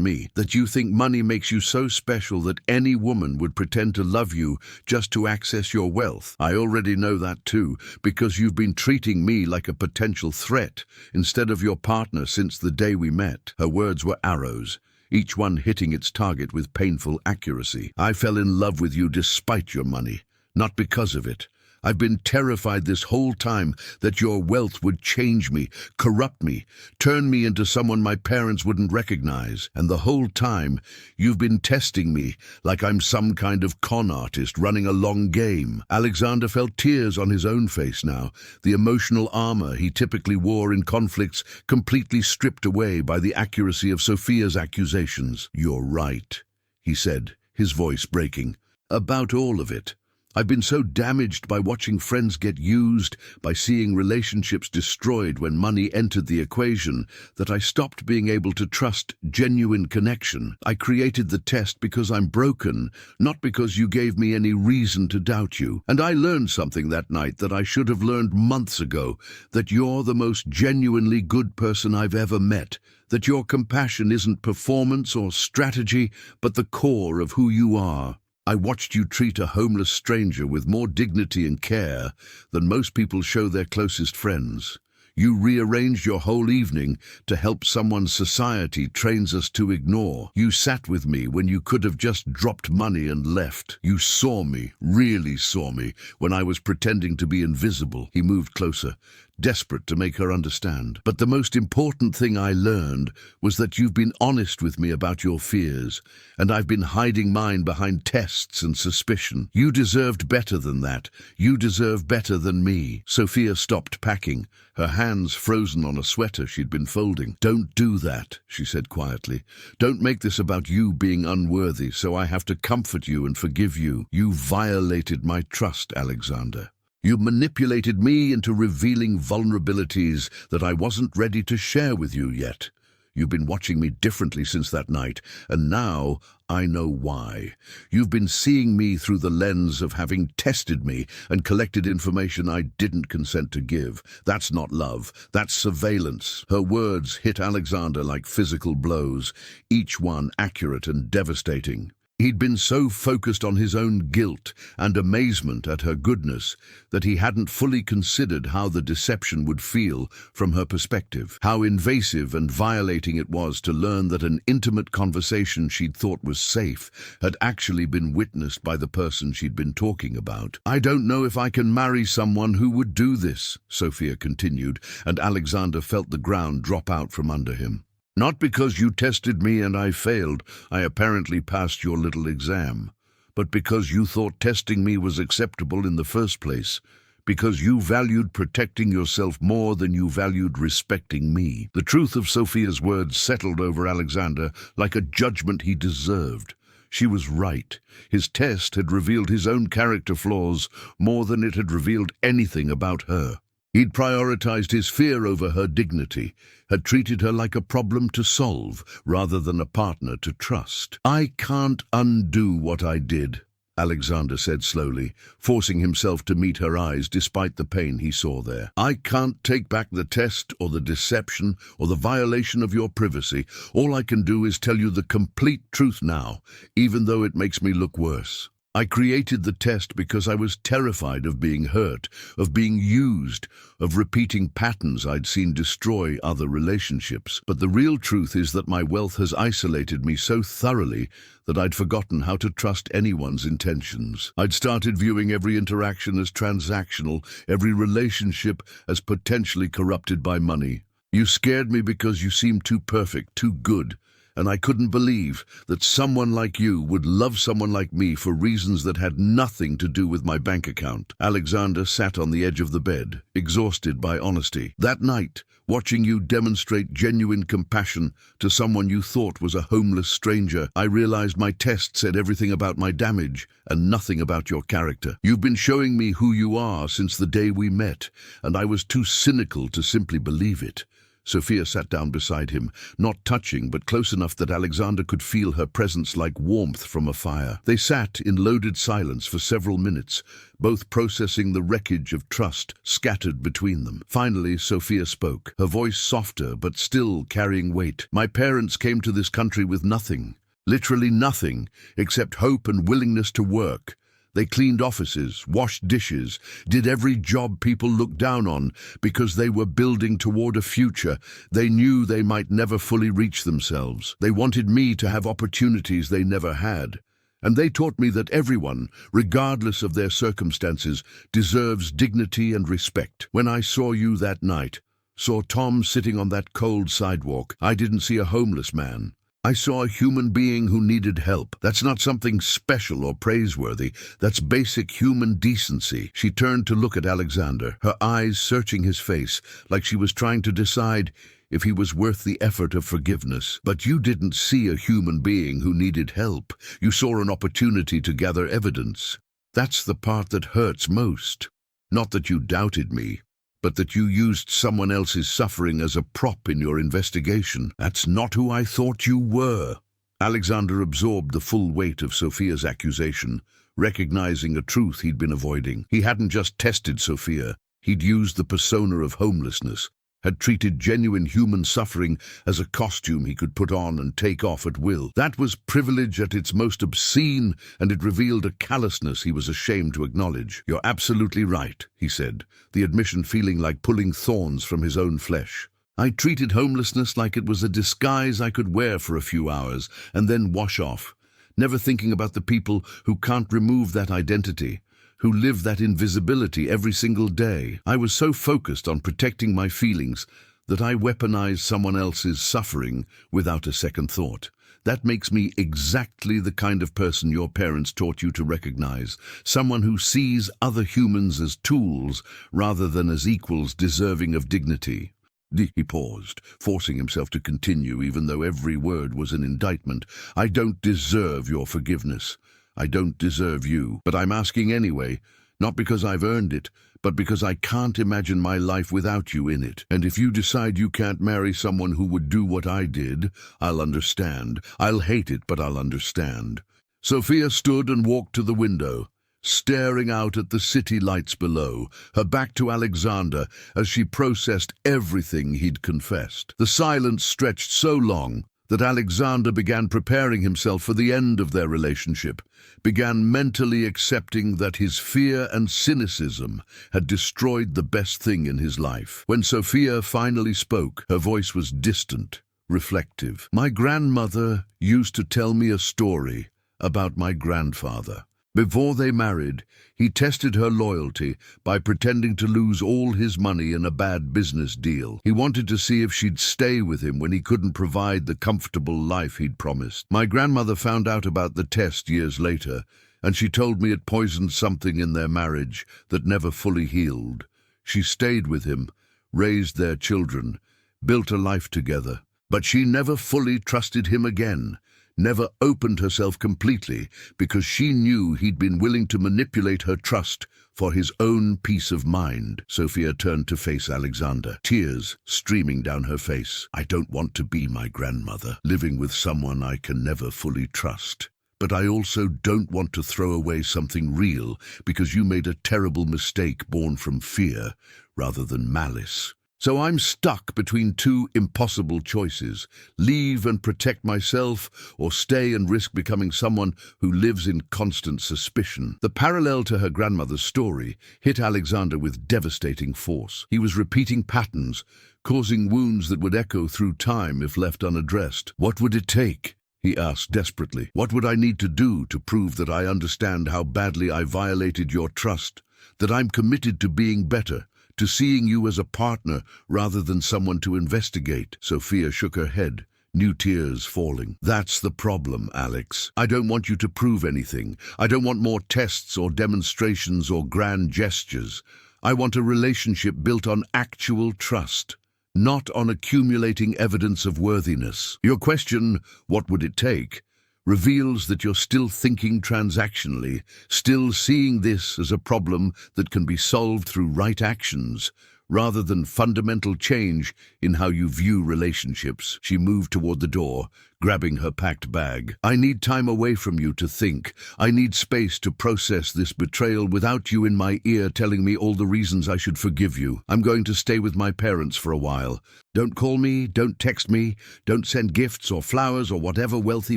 me. That you think money makes you so special that any woman would pretend to love you just to access your wealth. I already know that too, because you've been treating me like a potential threat instead of your partner since the day we met." Her words were arrows, each one hitting its target with painful accuracy. "I fell in love with you despite your money, not because of it. I've been terrified this whole time that your wealth would change me, corrupt me, turn me into someone my parents wouldn't recognize. And the whole time, you've been testing me like I'm some kind of con artist running a long game." Alexander felt tears on his own face now, the emotional armor he typically wore in conflicts completely stripped away by the accuracy of Sophia's accusations. "You're right," he said, his voice breaking. "About all of it. I've been so damaged by watching friends get used, by seeing relationships destroyed when money entered the equation, that I stopped being able to trust genuine connection. I created the test because I'm broken, not because you gave me any reason to doubt you. And I learned something that night that I should have learned months ago, that you're the most genuinely good person I've ever met, that your compassion isn't performance or strategy, but the core of who you are. I watched you treat a homeless stranger with more dignity and care than most people show their closest friends. You rearranged your whole evening to help someone society trains us to ignore. You sat with me when you could have just dropped money and left. You saw me, really saw me, when I was pretending to be invisible." He moved closer, desperate to make her understand. "But the most important thing I learned was that you've been honest with me about your fears, and I've been hiding mine behind tests and suspicion. You deserved better than that. You deserve better than me." Sophia stopped packing, her hands frozen on a sweater she'd been folding. "Don't do that," she said quietly. "Don't make this about you being unworthy, so I have to comfort you and forgive you. You violated my trust, Alexander. You manipulated me into revealing vulnerabilities that I wasn't ready to share with you yet. You've been watching me differently since that night, and now I know why. You've been seeing me through the lens of having tested me and collected information I didn't consent to give. That's not love, that's surveillance." Her words hit Alexander like physical blows, each one accurate and devastating. He'd been so focused on his own guilt and amazement at her goodness that he hadn't fully considered how the deception would feel from her perspective, how invasive and violating it was to learn that an intimate conversation she'd thought was safe had actually been witnessed by the person she'd been talking about. "I don't know if I can marry someone who would do this," Sophia continued, and Alexander felt the ground drop out from under him. "Not because you tested me and I failed, I apparently passed your little exam, but because you thought testing me was acceptable in the first place, because you valued protecting yourself more than you valued respecting me." The truth of Sophia's words settled over Alexander like a judgment he deserved. She was right. His test had revealed his own character flaws more than it had revealed anything about her. He'd prioritized his fear over her dignity, had treated her like a problem to solve rather than a partner to trust. "I can't undo what I did," Alexander said slowly, forcing himself to meet her eyes despite the pain he saw there. "I can't take back the test or the deception or the violation of your privacy. All I can do is tell you the complete truth now, even though it makes me look worse." I created the test because I was terrified of being hurt, of being used, of repeating patterns I'd seen destroy other relationships. But the real truth is that my wealth has isolated me so thoroughly that I'd forgotten how to trust anyone's intentions. I'd started viewing every interaction as transactional, every relationship as potentially corrupted by money. You scared me because you seemed too perfect, too good. And I couldn't believe that someone like you would love someone like me for reasons that had nothing to do with my bank account. Alexander sat on the edge of the bed, exhausted by honesty. That night, watching you demonstrate genuine compassion to someone you thought was a homeless stranger, I realized my test said everything about my damage and nothing about your character. You've been showing me who you are since the day we met, and I was too cynical to simply believe it. Sophia sat down beside him, not touching but close enough that Alexander could feel her presence like warmth from a fire. They sat in loaded silence for several minutes, both processing the wreckage of trust scattered between them. Finally, Sophia spoke, her voice softer but still carrying weight. My parents came to this country with nothing, literally nothing, except hope and willingness to work. They cleaned offices, washed dishes, did every job people looked down on because they were building toward a future. They knew they might never fully reach themselves. They wanted me to have opportunities they never had. And they taught me that everyone, regardless of their circumstances, deserves dignity and respect. When I saw you that night, saw Tom sitting on that cold sidewalk, I didn't see a homeless man. I saw a human being who needed help. That's not something special or praiseworthy. That's basic human decency. She turned to look at Alexander, her eyes searching his face, like she was trying to decide if he was worth the effort of forgiveness. But you didn't see a human being who needed help. You saw an opportunity to gather evidence. That's the part that hurts most. Not that you doubted me, but that you used someone else's suffering as a prop in your investigation. That's not who I thought you were. Alexander absorbed the full weight of Sophia's accusation, recognizing a truth he'd been avoiding. He hadn't just tested Sophia, he'd used the persona of homelessness, had treated genuine human suffering as a costume he could put on and take off at will. That was privilege at its most obscene, and it revealed a callousness he was ashamed to acknowledge. You're absolutely right, he said, the admission feeling like pulling thorns from his own flesh. I treated homelessness like it was a disguise I could wear for a few hours and then wash off, never thinking about the people who can't remove that identity, who live that invisibility every single day. I was so focused on protecting my feelings that I weaponized someone else's suffering without a second thought. That makes me exactly the kind of person your parents taught you to recognize, someone who sees other humans as tools rather than as equals deserving of dignity. He paused, forcing himself to continue even though every word was an indictment. I don't deserve your forgiveness. I don't deserve you, but I'm asking anyway, not because I've earned it, but because I can't imagine my life without you in it. And if you decide you can't marry someone who would do what I did, I'll understand. I'll hate it, but I'll understand. Sophia stood and walked to the window, staring out at the city lights below, her back to Alexander as she processed everything he'd confessed. The silence stretched so long that Alexander began preparing himself for the end of their relationship, began mentally accepting that his fear and cynicism had destroyed the best thing in his life. When Sophia finally spoke, her voice was distant, reflective. My grandmother used to tell me a story about my grandfather. Before they married, he tested her loyalty by pretending to lose all his money in a bad business deal. He wanted to see if she'd stay with him when he couldn't provide the comfortable life he'd promised. My grandmother found out about the test years later, and she told me it poisoned something in their marriage that never fully healed. She stayed with him, raised their children, built a life together, but she never fully trusted him again. Never opened herself completely because she knew he'd been willing to manipulate her trust for his own peace of mind. Sophia turned to face Alexander, tears streaming down her face. I don't want to be my grandmother, living with someone I can never fully trust. But I also don't want to throw away something real because you made a terrible mistake born from fear rather than malice. So I'm stuck between two impossible choices: leave and protect myself, or stay and risk becoming someone who lives in constant suspicion. The parallel to her grandmother's story hit Alexander with devastating force. He was repeating patterns, causing wounds that would echo through time if left unaddressed. What would it take? He asked desperately. What would I need to do to prove that I understand how badly I violated your trust, that I'm committed to being better, to seeing you as a partner rather than someone to investigate? Sophia shook her head, new tears falling. That's the problem, Alex. I don't want you to prove anything. I don't want more tests or demonstrations or grand gestures. I want a relationship built on actual trust, not on accumulating evidence of worthiness. Your question, what would it take, reveals that you're still thinking transactionally, still seeing this as a problem that can be solved through right actions, rather than fundamental change in how you view relationships. She moved toward the door, grabbing her packed bag. I need time away from you to think. I need space to process this betrayal without you in my ear telling me all the reasons I should forgive you. I'm going to stay with my parents for a while. Don't call me, don't text me, don't send gifts or flowers or whatever wealthy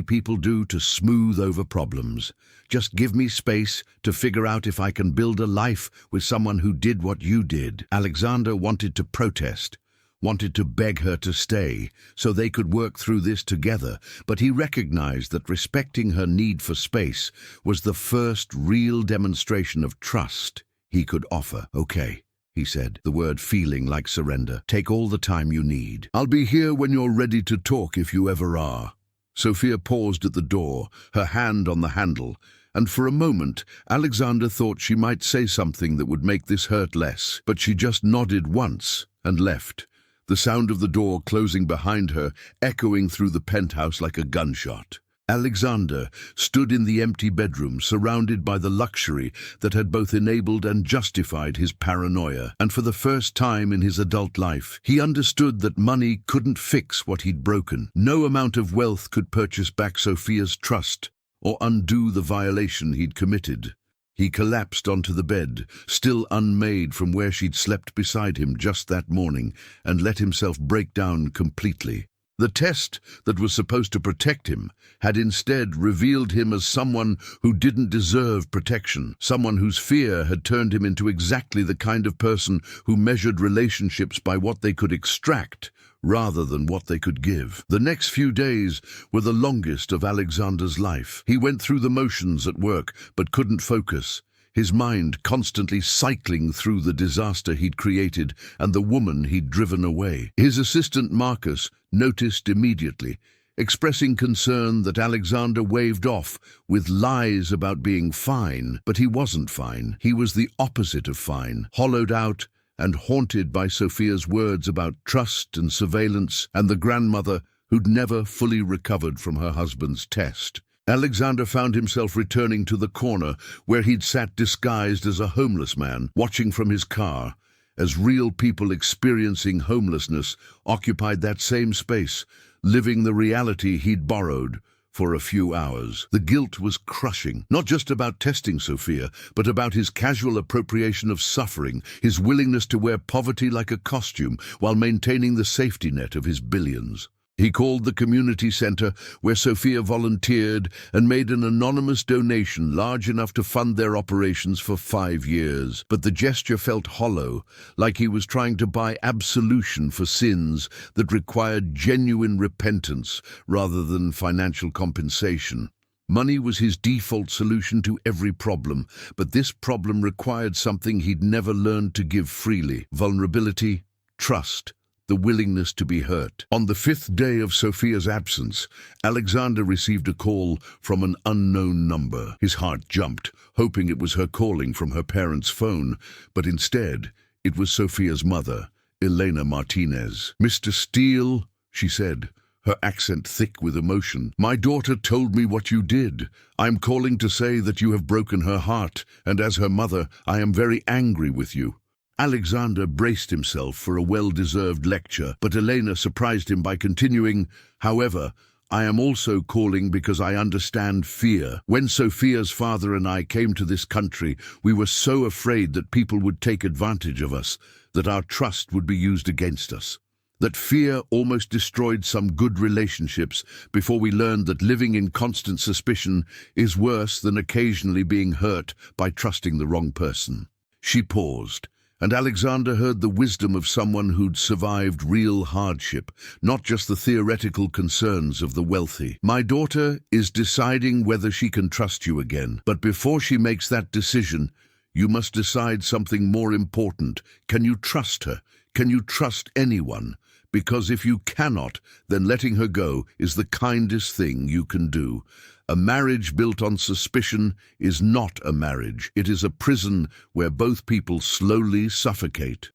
people do to smooth over problems. Just give me space to figure out if I can build a life with someone who did what you did. Alexander wanted to protest, wanted to beg her to stay, so they could work through this together, but he recognized that respecting her need for space was the first real demonstration of trust he could offer. Okay, he said, the word feeling like surrender. Take all the time you need. I'll be here when you're ready to talk if you ever are. Sophia paused at the door, her hand on the handle, and for a moment Alexander thought she might say something that would make this hurt less, but she just nodded once and left, the sound of the door closing behind her echoing through the penthouse like a gunshot. Alexander stood in the empty bedroom, surrounded by the luxury that had both enabled and justified his paranoia. And for the first time in his adult life, he understood that money couldn't fix what he'd broken. No amount of wealth could purchase back Sophia's trust or undo the violation he'd committed. He collapsed onto the bed, still unmade from where she'd slept beside him just that morning, and let himself break down completely. The test that was supposed to protect him had instead revealed him as someone who didn't deserve protection, someone whose fear had turned him into exactly the kind of person who measured relationships by what they could extract rather than what they could give. The next few days were the longest of Alexander's life. He went through the motions at work but couldn't focus, his mind constantly cycling through the disaster he'd created and the woman he'd driven away. His assistant Marcus noticed immediately, expressing concern that Alexander waved off with lies about being fine. But he wasn't fine. He was the opposite of fine, hollowed out and haunted by Sophia's words about trust and surveillance and the grandmother who'd never fully recovered from her husband's test. Alexander found himself returning to the corner where he'd sat disguised as a homeless man, watching from his car, as real people experiencing homelessness occupied that same space, living the reality he'd borrowed for a few hours. The guilt was crushing, not just about testing Sophia, but about his casual appropriation of suffering, his willingness to wear poverty like a costume while maintaining the safety net of his billions. He called the community center where Sophia volunteered and made an anonymous donation large enough to fund their operations for 5 years. But the gesture felt hollow, like he was trying to buy absolution for sins that required genuine repentance rather than financial compensation. Money was his default solution to every problem, but this problem required something he'd never learned to give freely: vulnerability, trust, the willingness to be hurt. On the 5th day of Sophia's absence, Alexander received a call from an unknown number. His heart jumped, hoping it was her calling from her parents' phone, but instead, it was Sophia's mother, Elena Martinez. "Mr. Steele," she said, her accent thick with emotion, "my daughter told me what you did. I'm calling to say that you have broken her heart, and as her mother, I am very angry with you." Alexander braced himself for a well-deserved lecture, but Elena surprised him by continuing, "However, I am also calling because I understand fear. When Sophia's father and I came to this country, we were so afraid that people would take advantage of us, that our trust would be used against us. That fear almost destroyed some good relationships before we learned that living in constant suspicion is worse than occasionally being hurt by trusting the wrong person. She paused, and Alexander heard the wisdom of someone who'd survived real hardship, not just the theoretical concerns of the wealthy. My daughter is deciding whether she can trust you again, but before she makes that decision, you must decide something more important. Can you trust her? Can you trust anyone? Because if you cannot, then letting her go is the kindest thing you can do. A marriage built on suspicion is not a marriage. It is a prison where both people slowly suffocate.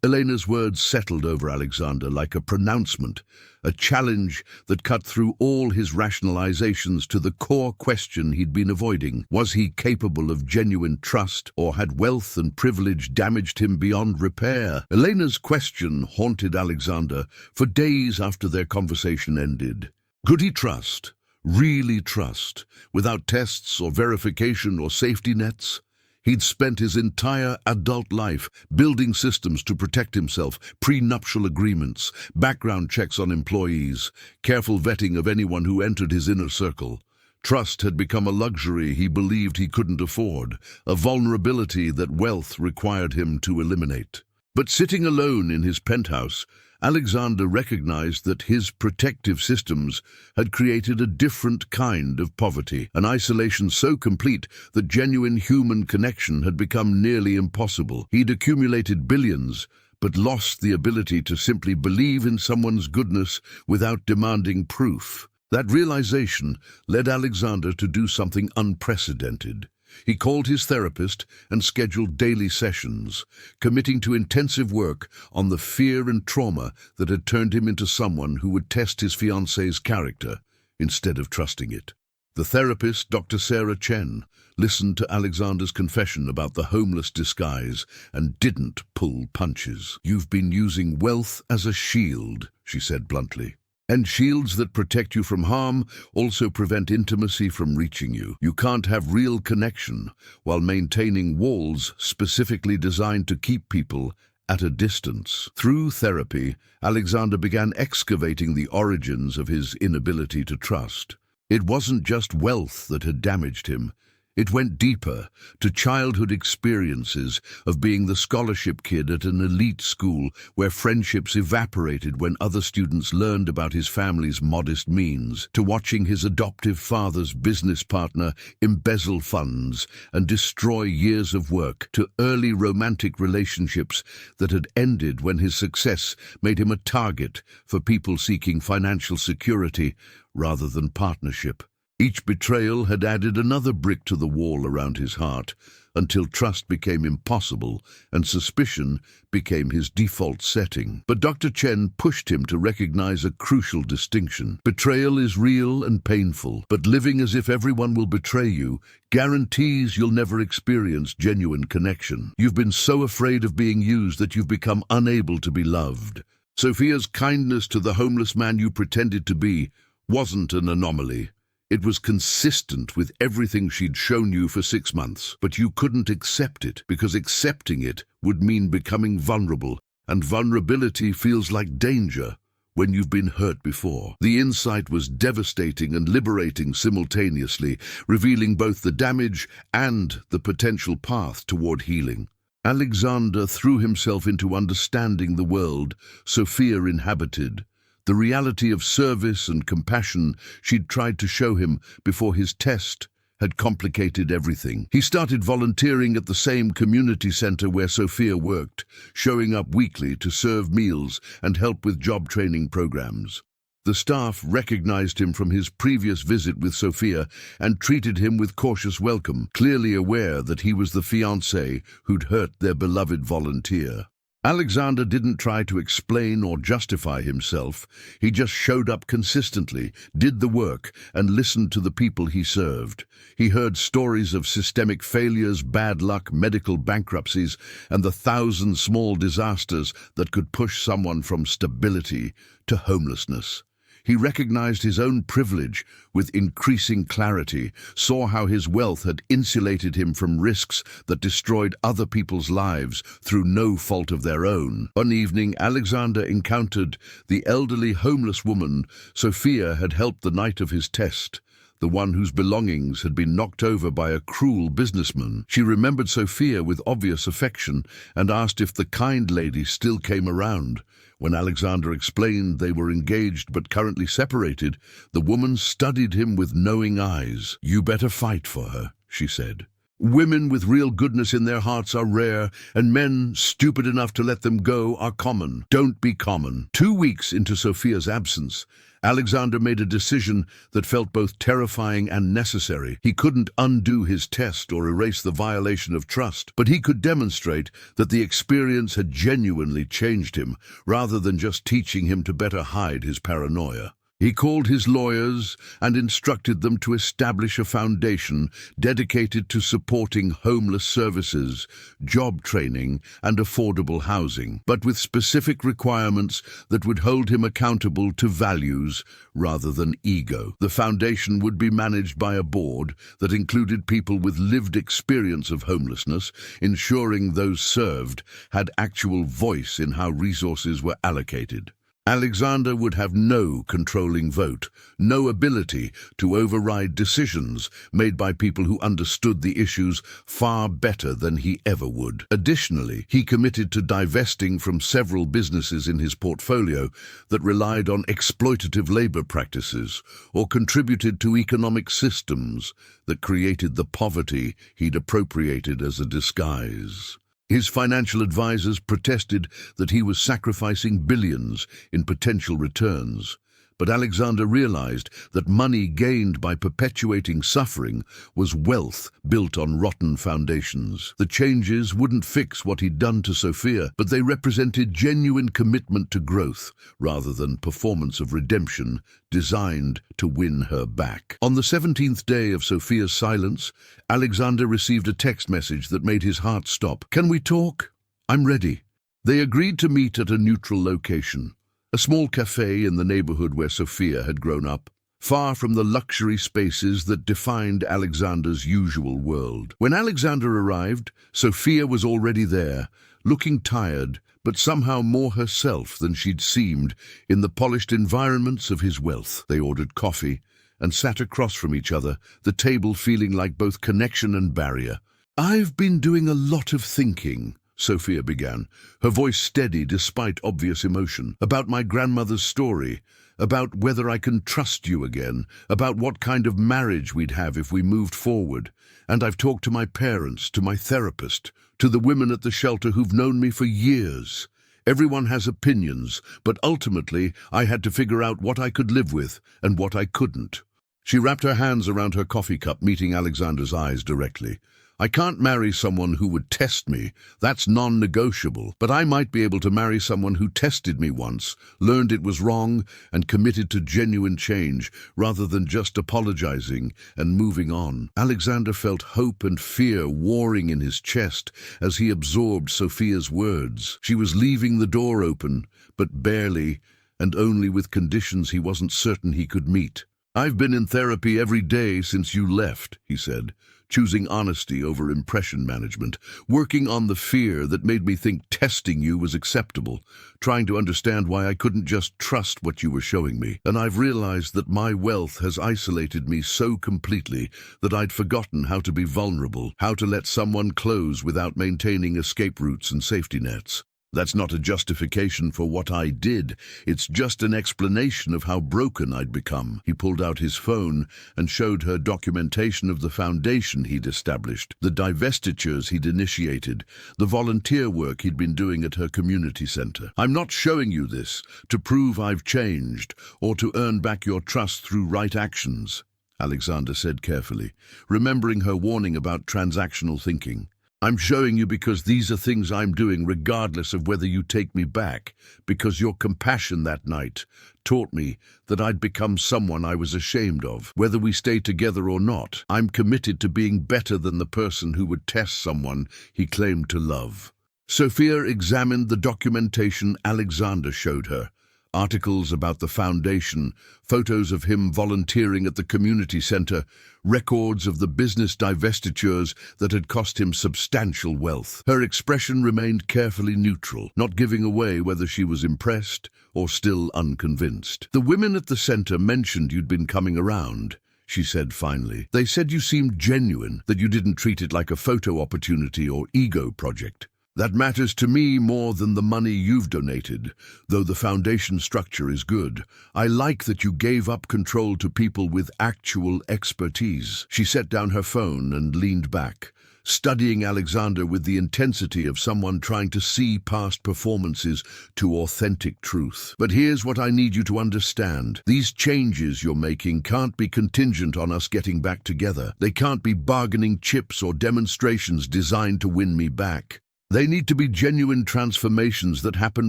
Elena's words settled over Alexander like a pronouncement, a challenge that cut through all his rationalizations to the core question he'd been avoiding. Was he capable of genuine trust, or had wealth and privilege damaged him beyond repair? Elena's question haunted Alexander for days after their conversation ended. Could he trust? Really trust, without tests or verification or safety nets? He'd spent his entire adult life building systems to protect himself, prenuptial agreements, background checks on employees, careful vetting of anyone who entered his inner circle. Trust had become a luxury he believed he couldn't afford, a vulnerability that wealth required him to eliminate. But sitting alone in his penthouse, Alexander recognized that his protective systems had created a different kind of poverty, an isolation so complete that genuine human connection had become nearly impossible. He'd accumulated billions, but lost the ability to simply believe in someone's goodness without demanding proof. That realization led Alexander to do something unprecedented. He called his therapist and scheduled daily sessions, committing to intensive work on the fear and trauma that had turned him into someone who would test his fiancée's character instead of trusting it. The therapist, Dr. Sarah Chen, listened to Alexander's confession about the homeless disguise and didn't pull punches. "You've been using wealth as a shield," she said bluntly. "And shields that protect you from harm also prevent intimacy from reaching you. You can't have real connection while maintaining walls specifically designed to keep people at a distance." Through therapy, Alexander began excavating the origins of his inability to trust. It wasn't just wealth that had damaged him. It went deeper, to childhood experiences of being the scholarship kid at an elite school where friendships evaporated when other students learned about his family's modest means, to watching his adoptive father's business partner embezzle funds and destroy years of work, to early romantic relationships that had ended when his success made him a target for people seeking financial security rather than partnership. Each betrayal had added another brick to the wall around his heart, until trust became impossible and suspicion became his default setting. But Dr. Chen pushed him to recognize a crucial distinction. Betrayal is real and painful, but living as if everyone will betray you guarantees you'll never experience genuine connection. You've been so afraid of being used that you've become unable to be loved. Sophia's kindness to the homeless man you pretended to be wasn't an anomaly. It was consistent with everything she'd shown you for 6 months, but you couldn't accept it because accepting it would mean becoming vulnerable, and vulnerability feels like danger when you've been hurt before. The insight was devastating and liberating simultaneously, revealing both the damage and the potential path toward healing. Alexander threw himself into understanding the world Sophia inhabited, the reality of service and compassion she'd tried to show him before his test had complicated everything. He started volunteering at the same community center where Sophia worked, showing up weekly to serve meals and help with job training programs. The staff recognized him from his previous visit with Sophia and treated him with cautious welcome, clearly aware that he was the fiancé who'd hurt their beloved volunteer. Alexander didn't try to explain or justify himself. He just showed up consistently, did the work, and listened to the people he served. He heard stories of systemic failures, bad luck, medical bankruptcies, and the 1,000 small disasters that could push someone from stability to homelessness. He recognized his own privilege with increasing clarity, saw how his wealth had insulated him from risks that destroyed other people's lives through no fault of their own. One evening, Alexander encountered the elderly homeless woman Sophia had helped the night of his test, the one whose belongings had been knocked over by a cruel businessman. She remembered Sophia with obvious affection and asked if the kind lady still came around. When Alexander explained they were engaged but currently separated, the woman studied him with knowing eyes. "You better fight for her," she said. "Women with real goodness in their hearts are rare, and men stupid enough to let them go are common. Don't be common." 2 weeks into Sophia's absence, Alexander made a decision that felt both terrifying and necessary. He couldn't undo his test or erase the violation of trust, but he could demonstrate that the experience had genuinely changed him, rather than just teaching him to better hide his paranoia. He called his lawyers and instructed them to establish a foundation dedicated to supporting homeless services, job training, and affordable housing, but with specific requirements that would hold him accountable to values rather than ego. The foundation would be managed by a board that included people with lived experience of homelessness, ensuring those served had actual voice in how resources were allocated. Alexander would have no controlling vote, no ability to override decisions made by people who understood the issues far better than he ever would. Additionally, he committed to divesting from several businesses in his portfolio that relied on exploitative labor practices or contributed to economic systems that created the poverty he'd appropriated as a disguise. His financial advisors protested that he was sacrificing billions in potential returns, but Alexander realized that money gained by perpetuating suffering was wealth built on rotten foundations. The changes wouldn't fix what he'd done to Sophia, but they represented genuine commitment to growth rather than performance of redemption designed to win her back. On the 17th day of Sophia's silence, Alexander received a text message that made his heart stop. "Can we talk? I'm ready." They agreed to meet at a neutral location, a small cafe in the neighborhood where Sophia had grown up, far from the luxury spaces that defined Alexander's usual world. When Alexander arrived, Sophia was already there, looking tired, but somehow more herself than she'd seemed in the polished environments of his wealth. They ordered coffee and sat across from each other, the table feeling like both connection and barrier. "I've been doing a lot of thinking," Sophia began, her voice steady despite obvious emotion, "about my grandmother's story, about whether I can trust you again, about what kind of marriage we'd have if we moved forward. And I've talked to my parents, to my therapist, to the women at the shelter who've known me for years. Everyone has opinions, but ultimately I had to figure out what I could live with and what I couldn't." She wrapped her hands around her coffee cup, meeting Alexander's eyes directly. "I can't marry someone who would test me. That's non-negotiable. But I might be able to marry someone who tested me once, learned it was wrong, and committed to genuine change, rather than just apologizing and moving on." Alexander felt hope and fear warring in his chest as he absorbed Sophia's words. She was leaving the door open, but barely, and only with conditions he wasn't certain he could meet. "I've been in therapy every day since you left," he said, choosing honesty over impression management, working on the fear that made me think testing you was acceptable, trying to understand why I couldn't just trust what you were showing me. And I've realized that my wealth has isolated me so completely that I'd forgotten how to be vulnerable, how to let someone close without maintaining escape routes and safety nets. That's not a justification for what I did. It's just an explanation of how broken I'd become." He pulled out his phone and showed her documentation of the foundation he'd established, the divestitures he'd initiated, the volunteer work he'd been doing at her community center. "I'm not showing you this to prove I've changed or to earn back your trust through right actions," Alexander said carefully, remembering her warning about transactional thinking. "I'm showing you because these are things I'm doing regardless of whether you take me back, because your compassion that night taught me that I'd become someone I was ashamed of. Whether we stay together or not, I'm committed to being better than the person who would test someone he claimed to love." Sophia examined the documentation Alexander showed her, Articles about the foundation, photos of him volunteering at the community center, records of the business divestitures that had cost him substantial wealth. Her expression remained carefully neutral, not giving away whether she was impressed or still unconvinced. "The women at the center mentioned you'd been coming around," she said finally. "They said you seemed genuine, that you didn't treat it like a photo opportunity or ego project. That matters to me more than the money you've donated, though the foundation structure is good. I like that you gave up control to people with actual expertise." She set down her phone and leaned back, studying Alexander with the intensity of someone trying to see past performances to authentic truth. "But here's what I need you to understand. These changes you're making can't be contingent on us getting back together. They can't be bargaining chips or demonstrations designed to win me back. They need to be genuine transformations that happen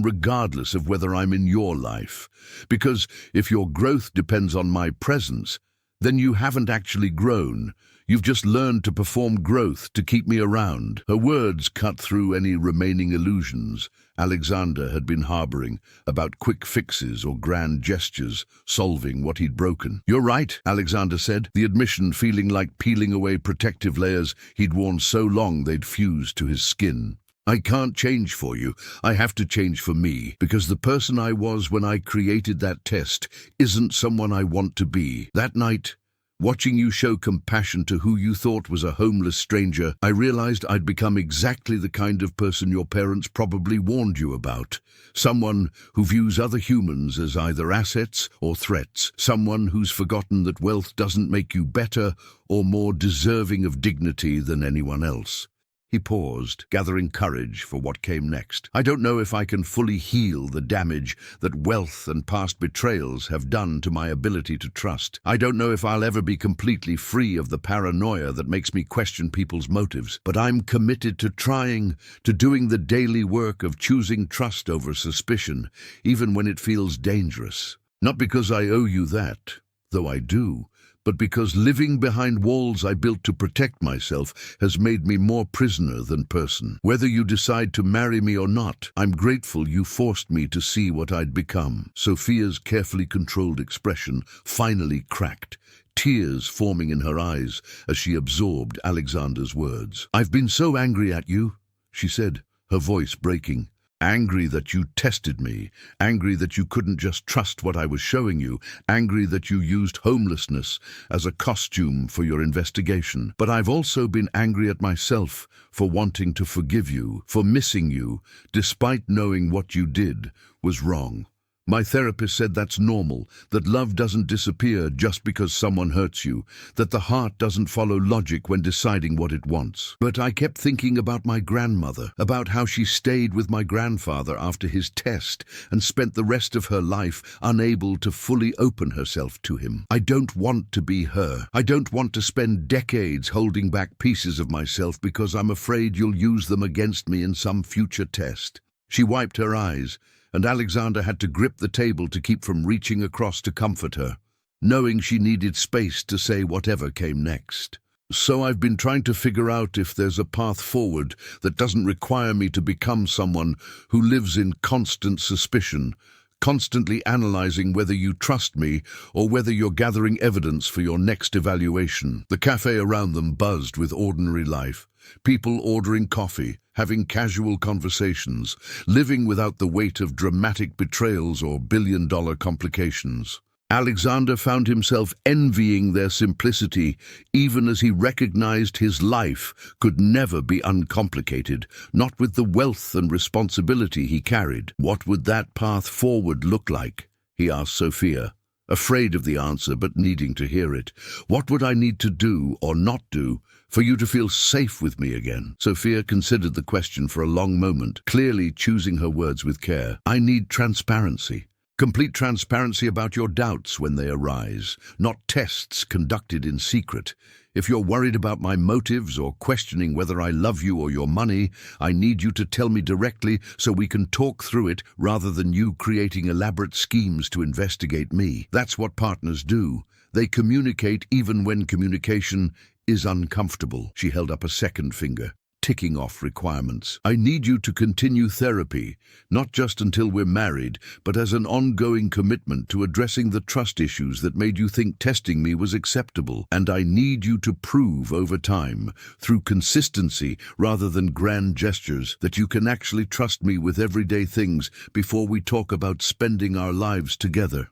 regardless of whether I'm in your life. Because if your growth depends on my presence, then you haven't actually grown. You've just learned to perform growth to keep me around." Her words cut through any remaining illusions Alexander had been harboring about quick fixes or grand gestures solving what he'd broken. "You're right," Alexander said, the admission feeling like peeling away protective layers he'd worn so long they'd fused to his skin. "I can't change for you. I have to change for me, because the person I was when I created that test isn't someone I want to be." That night, watching you show compassion to who you thought was a homeless stranger, I realized I'd become exactly the kind of person your parents probably warned you about. Someone who views other humans as either assets or threats. Someone who's forgotten that wealth doesn't make you better or more deserving of dignity than anyone else. He paused, gathering courage for what came next. "I don't know if I can fully heal the damage that wealth and past betrayals have done to my ability to trust. I don't know if I'll ever be completely free of the paranoia that makes me question people's motives. But I'm committed to trying, to doing the daily work of choosing trust over suspicion, even when it feels dangerous. Not because I owe you that, though I do, but because living behind walls I built to protect myself has made me more prisoner than person. Whether you decide to marry me or not, I'm grateful you forced me to see what I'd become." Sophia's carefully controlled expression finally cracked, tears forming in her eyes as she absorbed Alexander's words. "I've been so angry at you," she said, her voice breaking. "Angry that you tested me, angry that you couldn't just trust what I was showing you, angry that you used homelessness as a costume for your investigation. But I've also been angry at myself for wanting to forgive you, for missing you, despite knowing what you did was wrong. My therapist said that's normal, that love doesn't disappear just because someone hurts you, that the heart doesn't follow logic when deciding what it wants. But I kept thinking about my grandmother, about how she stayed with my grandfather after his test and spent the rest of her life unable to fully open herself to him. I don't want to be her. I don't want to spend decades holding back pieces of myself because I'm afraid you'll use them against me in some future test." She wiped her eyes, and Alexander had to grip the table to keep from reaching across to comfort her, knowing she needed space to say whatever came next. "So I've been trying to figure out if there's a path forward that doesn't require me to become someone who lives in constant suspicion, constantly analyzing whether you trust me or whether you're gathering evidence for your next evaluation." The cafe around them buzzed with ordinary life. People ordering coffee, having casual conversations, living without the weight of dramatic betrayals or billion-dollar complications. Alexander found himself envying their simplicity, even as he recognized his life could never be uncomplicated, not with the wealth and responsibility he carried. "What would that path forward look like?" he asked Sophia, afraid of the answer but needing to hear it. "What would I need to do or not do for you to feel safe with me again?" Sophia considered the question for a long moment, clearly choosing her words with care. "I need transparency. Complete transparency about your doubts when they arise, not tests conducted in secret. If you're worried about my motives or questioning whether I love you or your money, I need you to tell me directly so we can talk through it rather than you creating elaborate schemes to investigate me. That's what partners do. They communicate even when communication is uncomfortable." She held up a second finger. ticking off requirements. I need you to continue therapy, not just until we're married, but as an ongoing commitment to addressing the trust issues that made you think testing me was acceptable. And I need you to prove over time, through consistency rather than grand gestures, that you can actually trust me with everyday things before we talk about spending our lives together.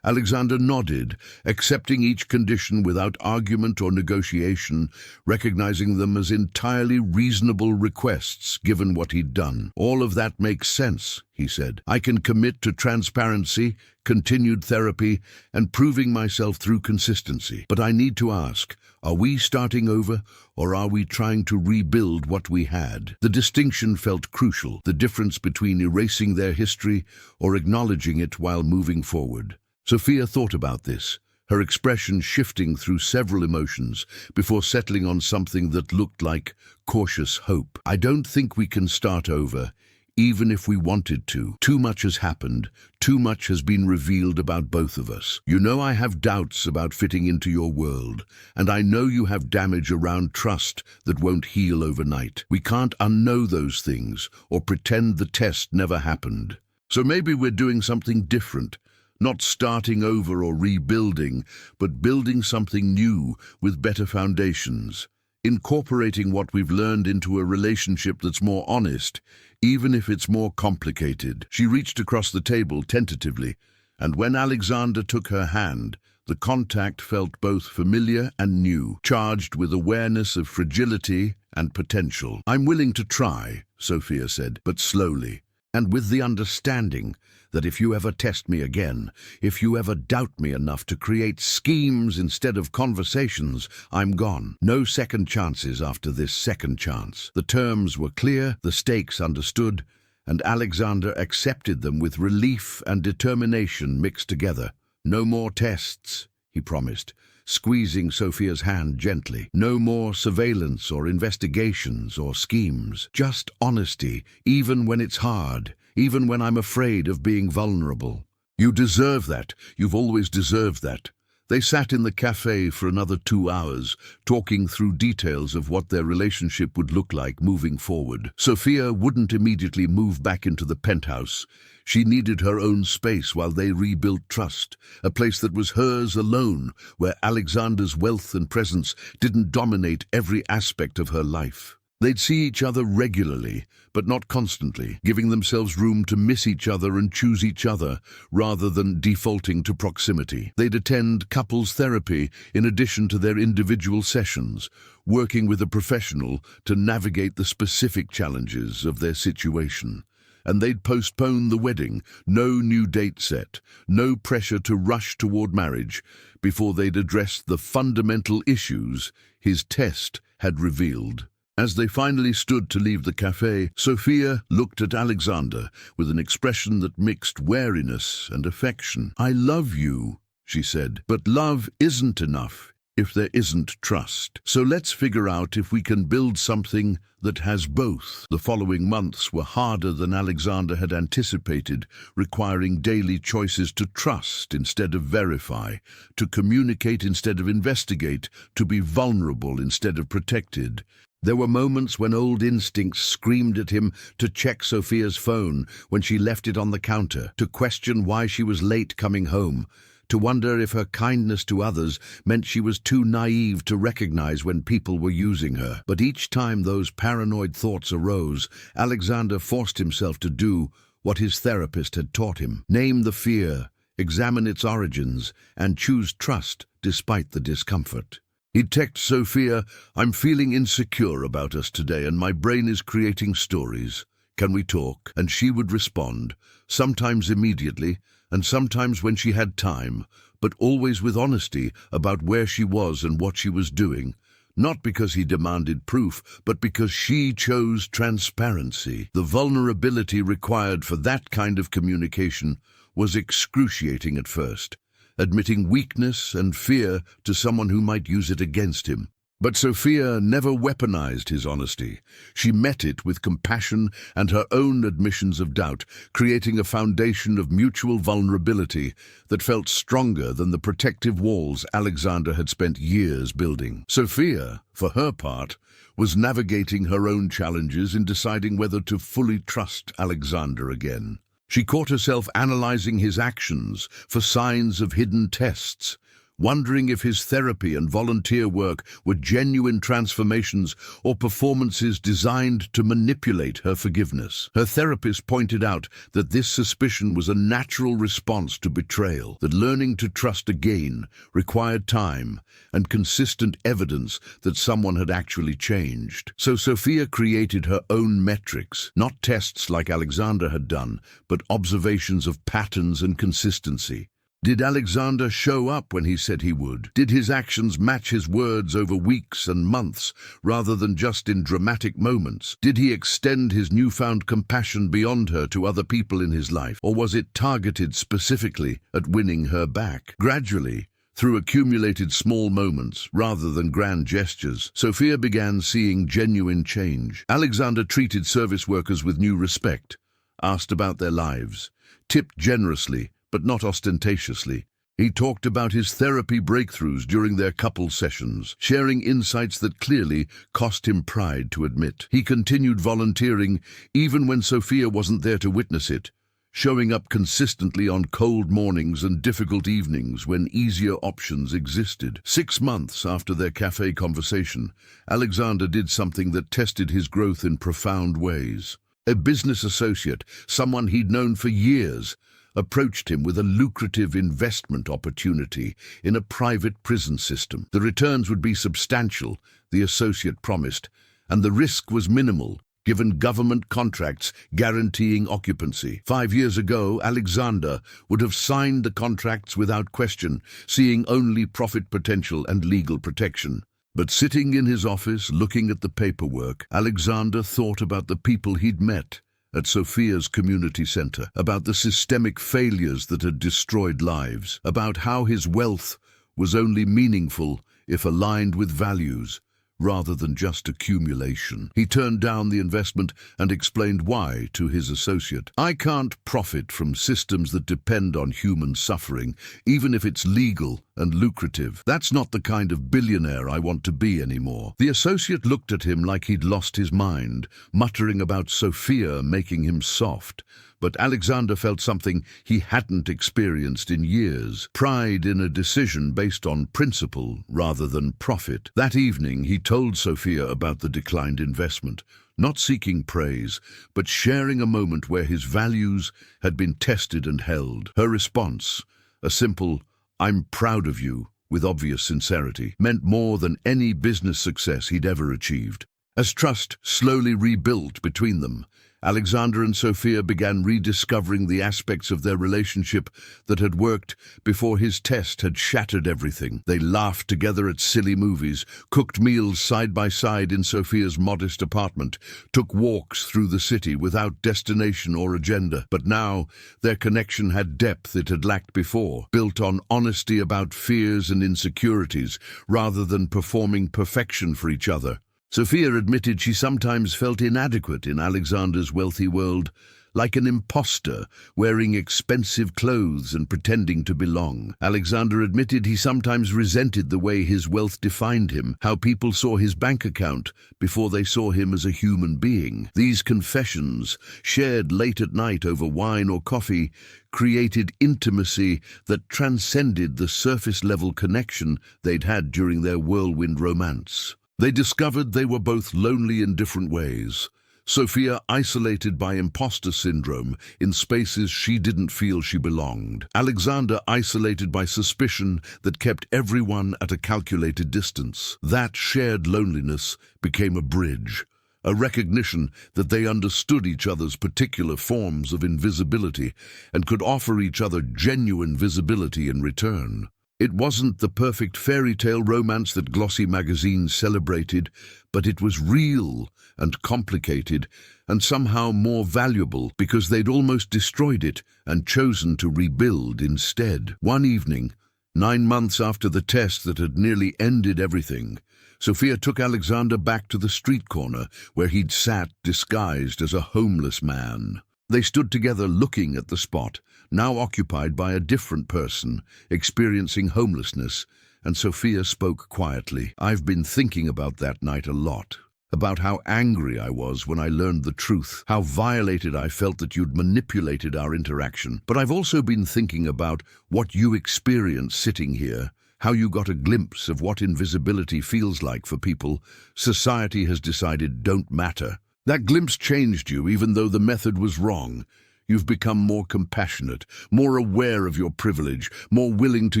Alexander nodded, accepting each condition without argument or negotiation, recognizing them as entirely reasonable requests given what he'd done. All of that makes sense, he said. I can commit to transparency, continued therapy, and proving myself through consistency. But I need to ask, are we starting over, or are we trying to rebuild what we had? The distinction felt crucial, the difference between erasing their history or acknowledging it while moving forward. Sophia thought about this, her expression shifting through several emotions before settling on something that looked like cautious hope. I don't think we can start over, even if we wanted to. Too much has happened. Too much has been revealed about both of us. You know I have doubts about fitting into your world, and I know you have damage around trust that won't heal overnight. We can't unknow those things or pretend the test never happened. So maybe we're doing something different, not starting over or rebuilding, but building something new with better foundations. Incorporating what we've learned into a relationship that's more honest, even if it's more complicated. She reached across the table tentatively, and when Alexander took her hand, the contact felt both familiar and new, charged with awareness of fragility and potential. I'm willing to try, Sophia said, but slowly, and with the understanding that if you ever test me again, if you ever doubt me enough to create schemes instead of conversations, I'm gone. No second chances after this second chance. The terms were clear, the stakes understood, and Alexander accepted them with relief and determination mixed together. No more tests, he promised, squeezing Sophia's hand gently. No more surveillance or investigations or schemes. Just honesty, even when it's hard. Even when I'm afraid of being vulnerable. You deserve that. You've always deserved that. They sat in the cafe for another 2 hours, talking through details of what their relationship would look like moving forward. Sophia wouldn't immediately move back into the penthouse. She needed her own space while they rebuilt trust, a place that was hers alone, where Alexander's wealth and presence didn't dominate every aspect of her life. They'd see each other regularly, but not constantly, giving themselves room to miss each other and choose each other, rather than defaulting to proximity. They'd attend couples therapy in addition to their individual sessions, working with a professional to navigate the specific challenges of their situation. And they'd postpone the wedding, no new date set, no pressure to rush toward marriage, before they'd address the fundamental issues his test had revealed. As they finally stood to leave the cafe, Sophia looked at Alexander with an expression that mixed wariness and affection. I love you, she said, but love isn't enough if there isn't trust. So let's figure out if we can build something that has both. The following months were harder than Alexander had anticipated, requiring daily choices to trust instead of verify, to communicate instead of investigate, to be vulnerable instead of protected. There were moments when old instincts screamed at him to check Sophia's phone when she left it on the counter, to question why she was late coming home, to wonder if her kindness to others meant she was too naive to recognize when people were using her. But each time those paranoid thoughts arose, Alexander forced himself to do what his therapist had taught him. Name the fear, examine its origins, and choose trust despite the discomfort. He'd text Sophia, I'm feeling insecure about us today and my brain is creating stories. Can we talk? And she would respond, sometimes immediately, and sometimes when she had time, but always with honesty about where she was and what she was doing. Not because he demanded proof, but because she chose transparency. The vulnerability required for that kind of communication was excruciating at first. Admitting weakness and fear to someone who might use it against him. But Sophia never weaponized his honesty. She met it with compassion and her own admissions of doubt, creating a foundation of mutual vulnerability that felt stronger than the protective walls Alexander had spent years building. Sophia, for her part, was navigating her own challenges in deciding whether to fully trust Alexander again. She caught herself analyzing his actions for signs of hidden tests, wondering if his therapy and volunteer work were genuine transformations or performances designed to manipulate her forgiveness. Her therapist pointed out that this suspicion was a natural response to betrayal, that learning to trust again required time and consistent evidence that someone had actually changed. So Sophia created her own metrics, not tests like Alexander had done, but observations of patterns and consistency. Did Alexander show up when he said he would? Did his actions match his words over weeks and months, rather than just in dramatic moments? Did he extend his newfound compassion beyond her to other people in his life, or was it targeted specifically at winning her back? Gradually, through accumulated small moments, rather than grand gestures, Sophia began seeing genuine change. Alexander treated service workers with new respect, asked about their lives, tipped generously, but not ostentatiously. He talked about his therapy breakthroughs during their couple sessions, sharing insights that clearly cost him pride to admit. He continued volunteering even when Sophia wasn't there to witness it, showing up consistently on cold mornings and difficult evenings when easier options existed. 6 months after their cafe conversation, Alexander did something that tested his growth in profound ways. A business associate, someone he'd known for years, approached him with a lucrative investment opportunity in a private prison system. The returns would be substantial, the associate promised, and the risk was minimal, given government contracts guaranteeing occupancy. 5 years ago, Alexander would have signed the contracts without question, seeing only profit potential and legal protection. But sitting in his office, looking at the paperwork, Alexander thought about the people he'd met at Sophia's community center, about the systemic failures that had destroyed lives, about how his wealth was only meaningful if aligned with values, rather than just accumulation. He turned down the investment and explained why to his associate. "I can't profit from systems that depend on human suffering, even if it's legal and lucrative. That's not the kind of billionaire I want to be anymore." The associate looked at him like he'd lost his mind, muttering about Sophia making him soft. But Alexander felt something he hadn't experienced in years: pride in a decision based on principle rather than profit. That evening, he told Sophia about the declined investment, not seeking praise, but sharing a moment where his values had been tested and held. Her response, a simple, "I'm proud of you," with obvious sincerity, meant more than any business success he'd ever achieved. As trust slowly rebuilt between them, Alexander and Sophia began rediscovering the aspects of their relationship that had worked before his test had shattered everything. They laughed together at silly movies, cooked meals side by side in Sophia's modest apartment, took walks through the city without destination or agenda. But now their connection had depth it had lacked before, built on honesty about fears and insecurities, rather than performing perfection for each other. Sophia admitted she sometimes felt inadequate in Alexander's wealthy world, like an imposter wearing expensive clothes and pretending to belong. Alexander admitted he sometimes resented the way his wealth defined him, how people saw his bank account before they saw him as a human being. These confessions, shared late at night over wine or coffee, created intimacy that transcended the surface-level connection they'd had during their whirlwind romance. They discovered they were both lonely in different ways. Sophia isolated by imposter syndrome in spaces she didn't feel she belonged. Alexander isolated by suspicion that kept everyone at a calculated distance. That shared loneliness became a bridge, a recognition that they understood each other's particular forms of invisibility and could offer each other genuine visibility in return. It wasn't the perfect fairy tale romance that glossy magazines celebrated, but it was real and complicated and somehow more valuable because they'd almost destroyed it and chosen to rebuild instead. One evening, 9 months after the test that had nearly ended everything, Sophia took Alexander back to the street corner where he'd sat disguised as a homeless man. They stood together looking at the spot, now occupied by a different person, experiencing homelessness, and Sophia spoke quietly. "I've been thinking about that night a lot. About how angry I was when I learned the truth, how violated I felt that you'd manipulated our interaction. But I've also been thinking about what you experienced sitting here, how you got a glimpse of what invisibility feels like for people society has decided don't matter. That glimpse changed you, even though the method was wrong. You've become more compassionate, more aware of your privilege, more willing to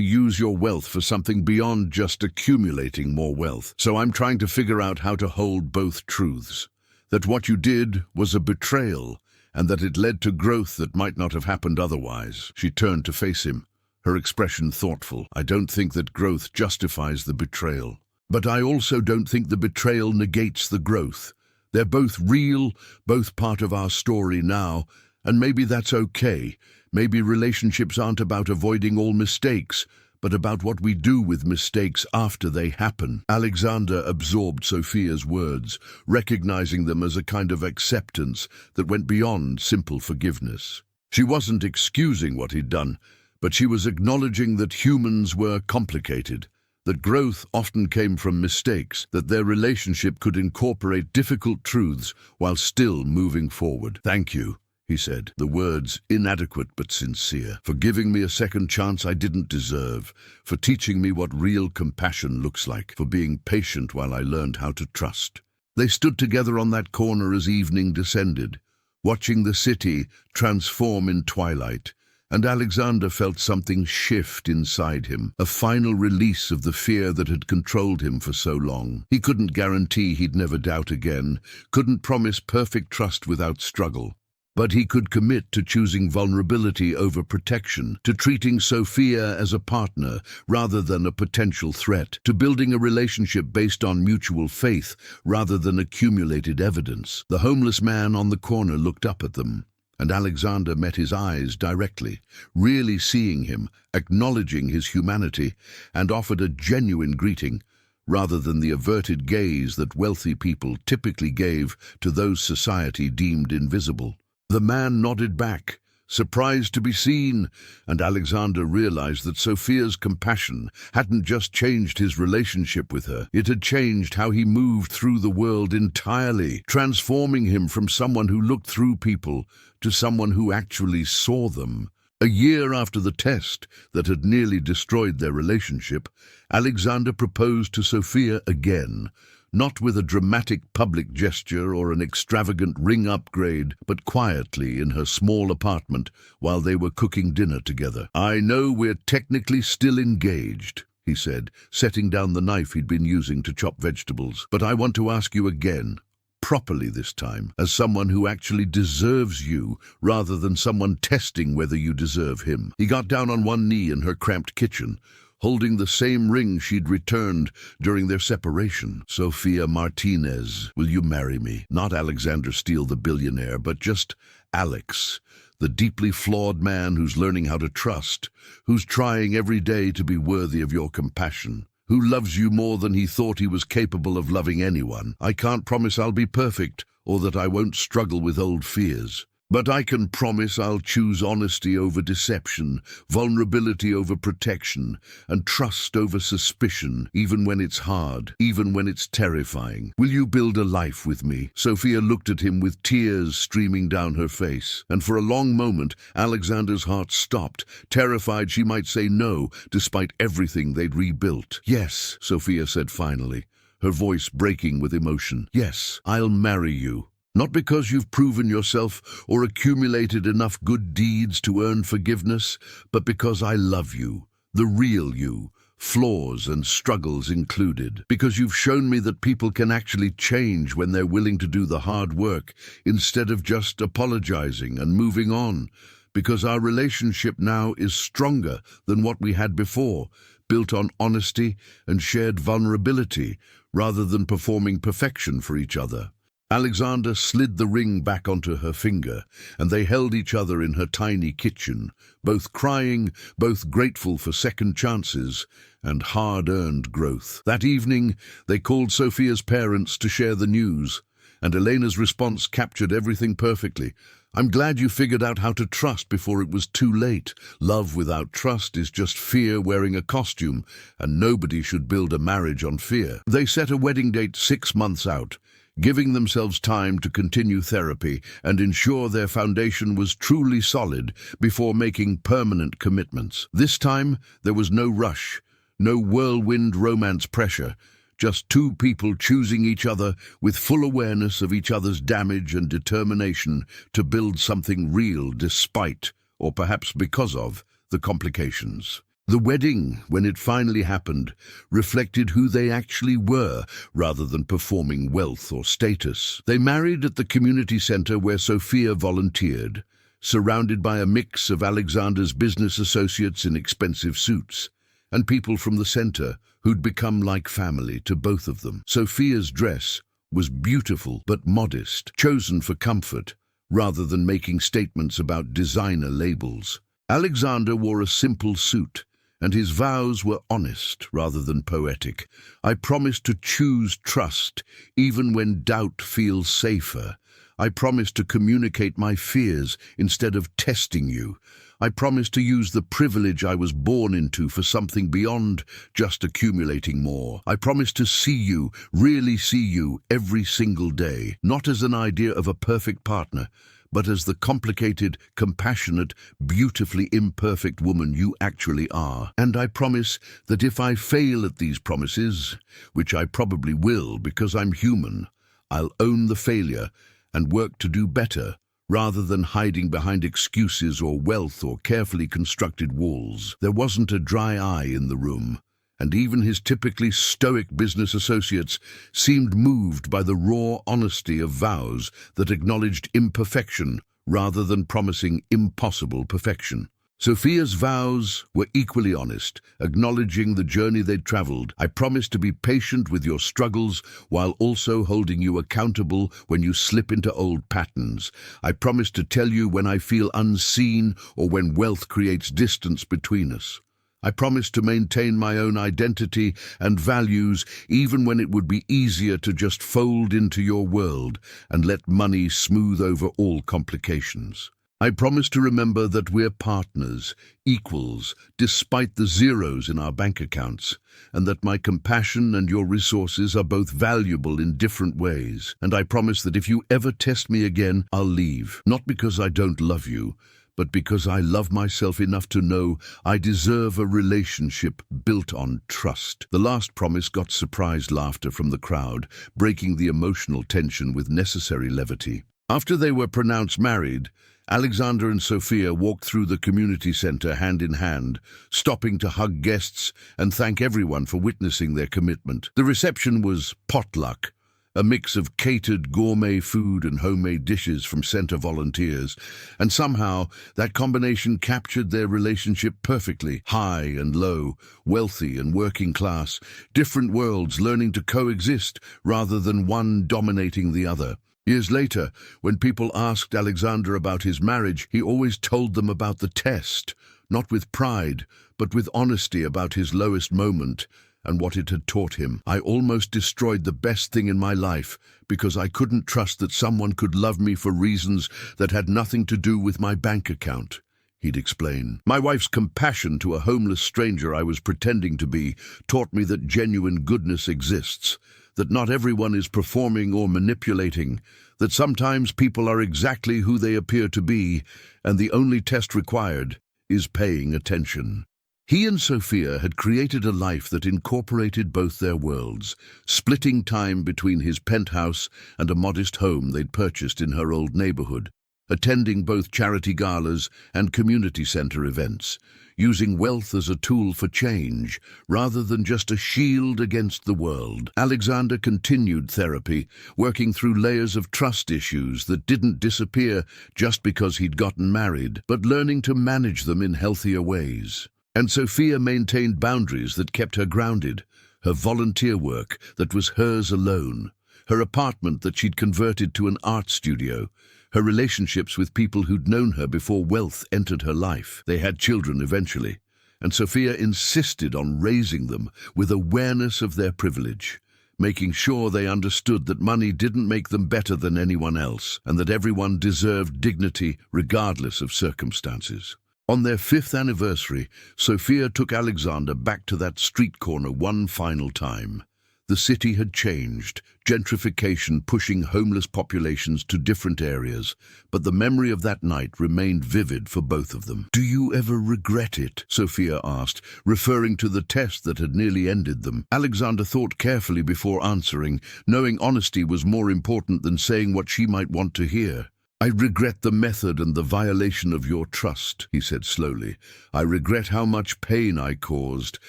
use your wealth for something beyond just accumulating more wealth. So I'm trying to figure out how to hold both truths. That what you did was a betrayal, and that it led to growth that might not have happened otherwise." She turned to face him, her expression thoughtful. "I don't think that growth justifies the betrayal. But I also don't think the betrayal negates the growth. They're both real, both part of our story now, and maybe that's okay. Maybe relationships aren't about avoiding all mistakes, but about what we do with mistakes after they happen." Alexander absorbed Sophia's words, recognizing them as a kind of acceptance that went beyond simple forgiveness. She wasn't excusing what he'd done, but she was acknowledging that humans were complicated, that growth often came from mistakes, that their relationship could incorporate difficult truths while still moving forward. "Thank you," he said, the words inadequate but sincere, "for giving me a second chance I didn't deserve, for teaching me what real compassion looks like, for being patient while I learned how to trust." They stood together on that corner as evening descended, watching the city transform in twilight, and Alexander felt something shift inside him, a final release of the fear that had controlled him for so long. He couldn't guarantee he'd never doubt again, couldn't promise perfect trust without struggle. But he could commit to choosing vulnerability over protection, to treating Sophia as a partner rather than a potential threat, to building a relationship based on mutual faith rather than accumulated evidence. The homeless man on the corner looked up at them, and Alexander met his eyes directly, really seeing him, acknowledging his humanity, and offered a genuine greeting, rather than the averted gaze that wealthy people typically gave to those society deemed invisible. The man nodded back, surprised to be seen, and Alexander realized that Sophia's compassion hadn't just changed his relationship with her. It had changed how he moved through the world entirely, transforming him from someone who looked through people to someone who actually saw them. A year after the test that had nearly destroyed their relationship, Alexander proposed to Sophia again, not with a dramatic public gesture or an extravagant ring upgrade, but quietly in her small apartment while they were cooking dinner together. "I know we're technically still engaged," he said, setting down the knife he'd been using to chop vegetables, "but I want to ask you again, properly this time, as someone who actually deserves you rather than someone testing whether you deserve him." He got down on one knee in her cramped kitchen, holding the same ring she'd returned during their separation. "Sophia Martinez, will you marry me? Not Alexander Steele, the billionaire, but just Alex, the deeply flawed man who's learning how to trust, who's trying every day to be worthy of your compassion, who loves you more than he thought he was capable of loving anyone. I can't promise I'll be perfect or that I won't struggle with old fears. But I can promise I'll choose honesty over deception, vulnerability over protection, and trust over suspicion, even when it's hard, even when it's terrifying. Will you build a life with me?" Sophia looked at him with tears streaming down her face, and for a long moment Alexander's heart stopped, terrified she might say no, despite everything they'd rebuilt. "Yes," Sophia said finally, her voice breaking with emotion. "Yes, I'll marry you. Not because you've proven yourself or accumulated enough good deeds to earn forgiveness, but because I love you, the real you, flaws and struggles included. Because you've shown me that people can actually change when they're willing to do the hard work, instead of just apologizing and moving on. Because our relationship now is stronger than what we had before, built on honesty and shared vulnerability, rather than performing perfection for each other." Alexander slid the ring back onto her finger, and they held each other in her tiny kitchen, both crying, both grateful for second chances and hard-earned growth. That evening, they called Sophia's parents to share the news, and Elena's response captured everything perfectly. "I'm glad you figured out how to trust before it was too late. Love without trust is just fear wearing a costume, and nobody should build a marriage on fear." They set a wedding date 6 months out, giving themselves time to continue therapy and ensure their foundation was truly solid before making permanent commitments. This time, there was no rush, no whirlwind romance pressure, just two people choosing each other with full awareness of each other's damage and determination to build something real despite, or perhaps because of, the complications. The wedding, when it finally happened, reflected who they actually were rather than performing wealth or status. They married at the community center where Sophia volunteered, surrounded by a mix of Alexander's business associates in expensive suits and people from the center who'd become like family to both of them. Sophia's dress was beautiful but modest, chosen for comfort rather than making statements about designer labels. Alexander wore a simple suit, and his vows were honest rather than poetic. "I promise to choose trust, even when doubt feels safer. I promise to communicate my fears instead of testing you. I promise to use the privilege I was born into for something beyond just accumulating more. I promise to see you, really see you, every single day, not as an idea of a perfect partner, but as the complicated, compassionate, beautifully imperfect woman you actually are. And I promise that if I fail at these promises, which I probably will because I'm human, I'll own the failure and work to do better, rather than hiding behind excuses or wealth or carefully constructed walls." There wasn't a dry eye in the room, and even his typically stoic business associates seemed moved by the raw honesty of vows that acknowledged imperfection rather than promising impossible perfection. Sophia's vows were equally honest, acknowledging the journey they'd traveled. "I promise to be patient with your struggles while also holding you accountable when you slip into old patterns. I promise to tell you when I feel unseen or when wealth creates distance between us. I promise to maintain my own identity and values even when it would be easier to just fold into your world and let money smooth over all complications. I promise to remember that we're partners, equals, despite the zeros in our bank accounts, and that my compassion and your resources are both valuable in different ways. And I promise that if you ever test me again, I'll leave, not because I don't love you, but because I love myself enough to know I deserve a relationship built on trust." The last promise got surprised laughter from the crowd, breaking the emotional tension with necessary levity. After they were pronounced married, Alexander and Sophia walked through the community center hand in hand, stopping to hug guests and thank everyone for witnessing their commitment. The reception was potluck, a mix of catered gourmet food and homemade dishes from center volunteers, and somehow that combination captured their relationship perfectly. High and low, wealthy and working class, different worlds learning to coexist rather than one dominating the other. Years later, when people asked Alexander about his marriage, he always told them about the test, not with pride, but with honesty about his lowest moment and what it had taught him. "I almost destroyed the best thing in my life because I couldn't trust that someone could love me for reasons that had nothing to do with my bank account," he'd explain. "My wife's compassion to a homeless stranger I was pretending to be taught me that genuine goodness exists, that not everyone is performing or manipulating, that sometimes people are exactly who they appear to be, and the only test required is paying attention." He and Sophia had created a life that incorporated both their worlds, splitting time between his penthouse and a modest home they'd purchased in her old neighborhood, attending both charity galas and community center events, using wealth as a tool for change rather than just a shield against the world. Alexander continued therapy, working through layers of trust issues that didn't disappear just because he'd gotten married, but learning to manage them in healthier ways. And Sophia maintained boundaries that kept her grounded, her volunteer work that was hers alone, her apartment that she'd converted to an art studio, her relationships with people who'd known her before wealth entered her life. They had children eventually, and Sophia insisted on raising them with awareness of their privilege, making sure they understood that money didn't make them better than anyone else, and that everyone deserved dignity regardless of circumstances. On their 5th anniversary, Sophia took Alexander back to that street corner one final time. The city had changed, gentrification pushing homeless populations to different areas, but the memory of that night remained vivid for both of them. "Do you ever regret it?" Sophia asked, referring to the test that had nearly ended them. Alexander thought carefully before answering, knowing honesty was more important than saying what she might want to hear. "I regret the method and the violation of your trust," he said slowly. "I regret how much pain I caused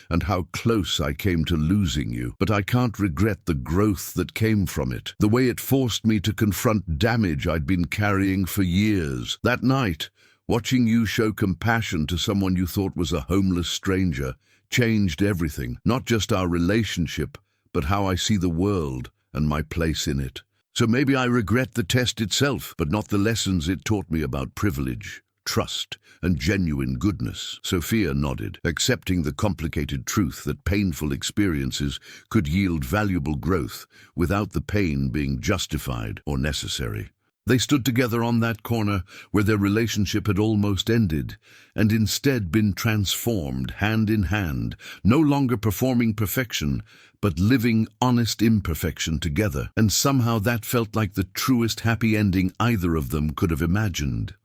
and how close I came to losing you. But I can't regret the growth that came from it, the way it forced me to confront damage I'd been carrying for years. That night, watching you show compassion to someone you thought was a homeless stranger, changed everything, not just our relationship, but how I see the world and my place in it. So maybe I regret the test itself, but not the lessons it taught me about privilege, trust, and genuine goodness." Sophia nodded, accepting the complicated truth that painful experiences could yield valuable growth without the pain being justified or necessary. They stood together on that corner where their relationship had almost ended, and instead been transformed hand in hand, no longer performing perfection, but living honest imperfection together. And somehow that felt like the truest happy ending either of them could have imagined.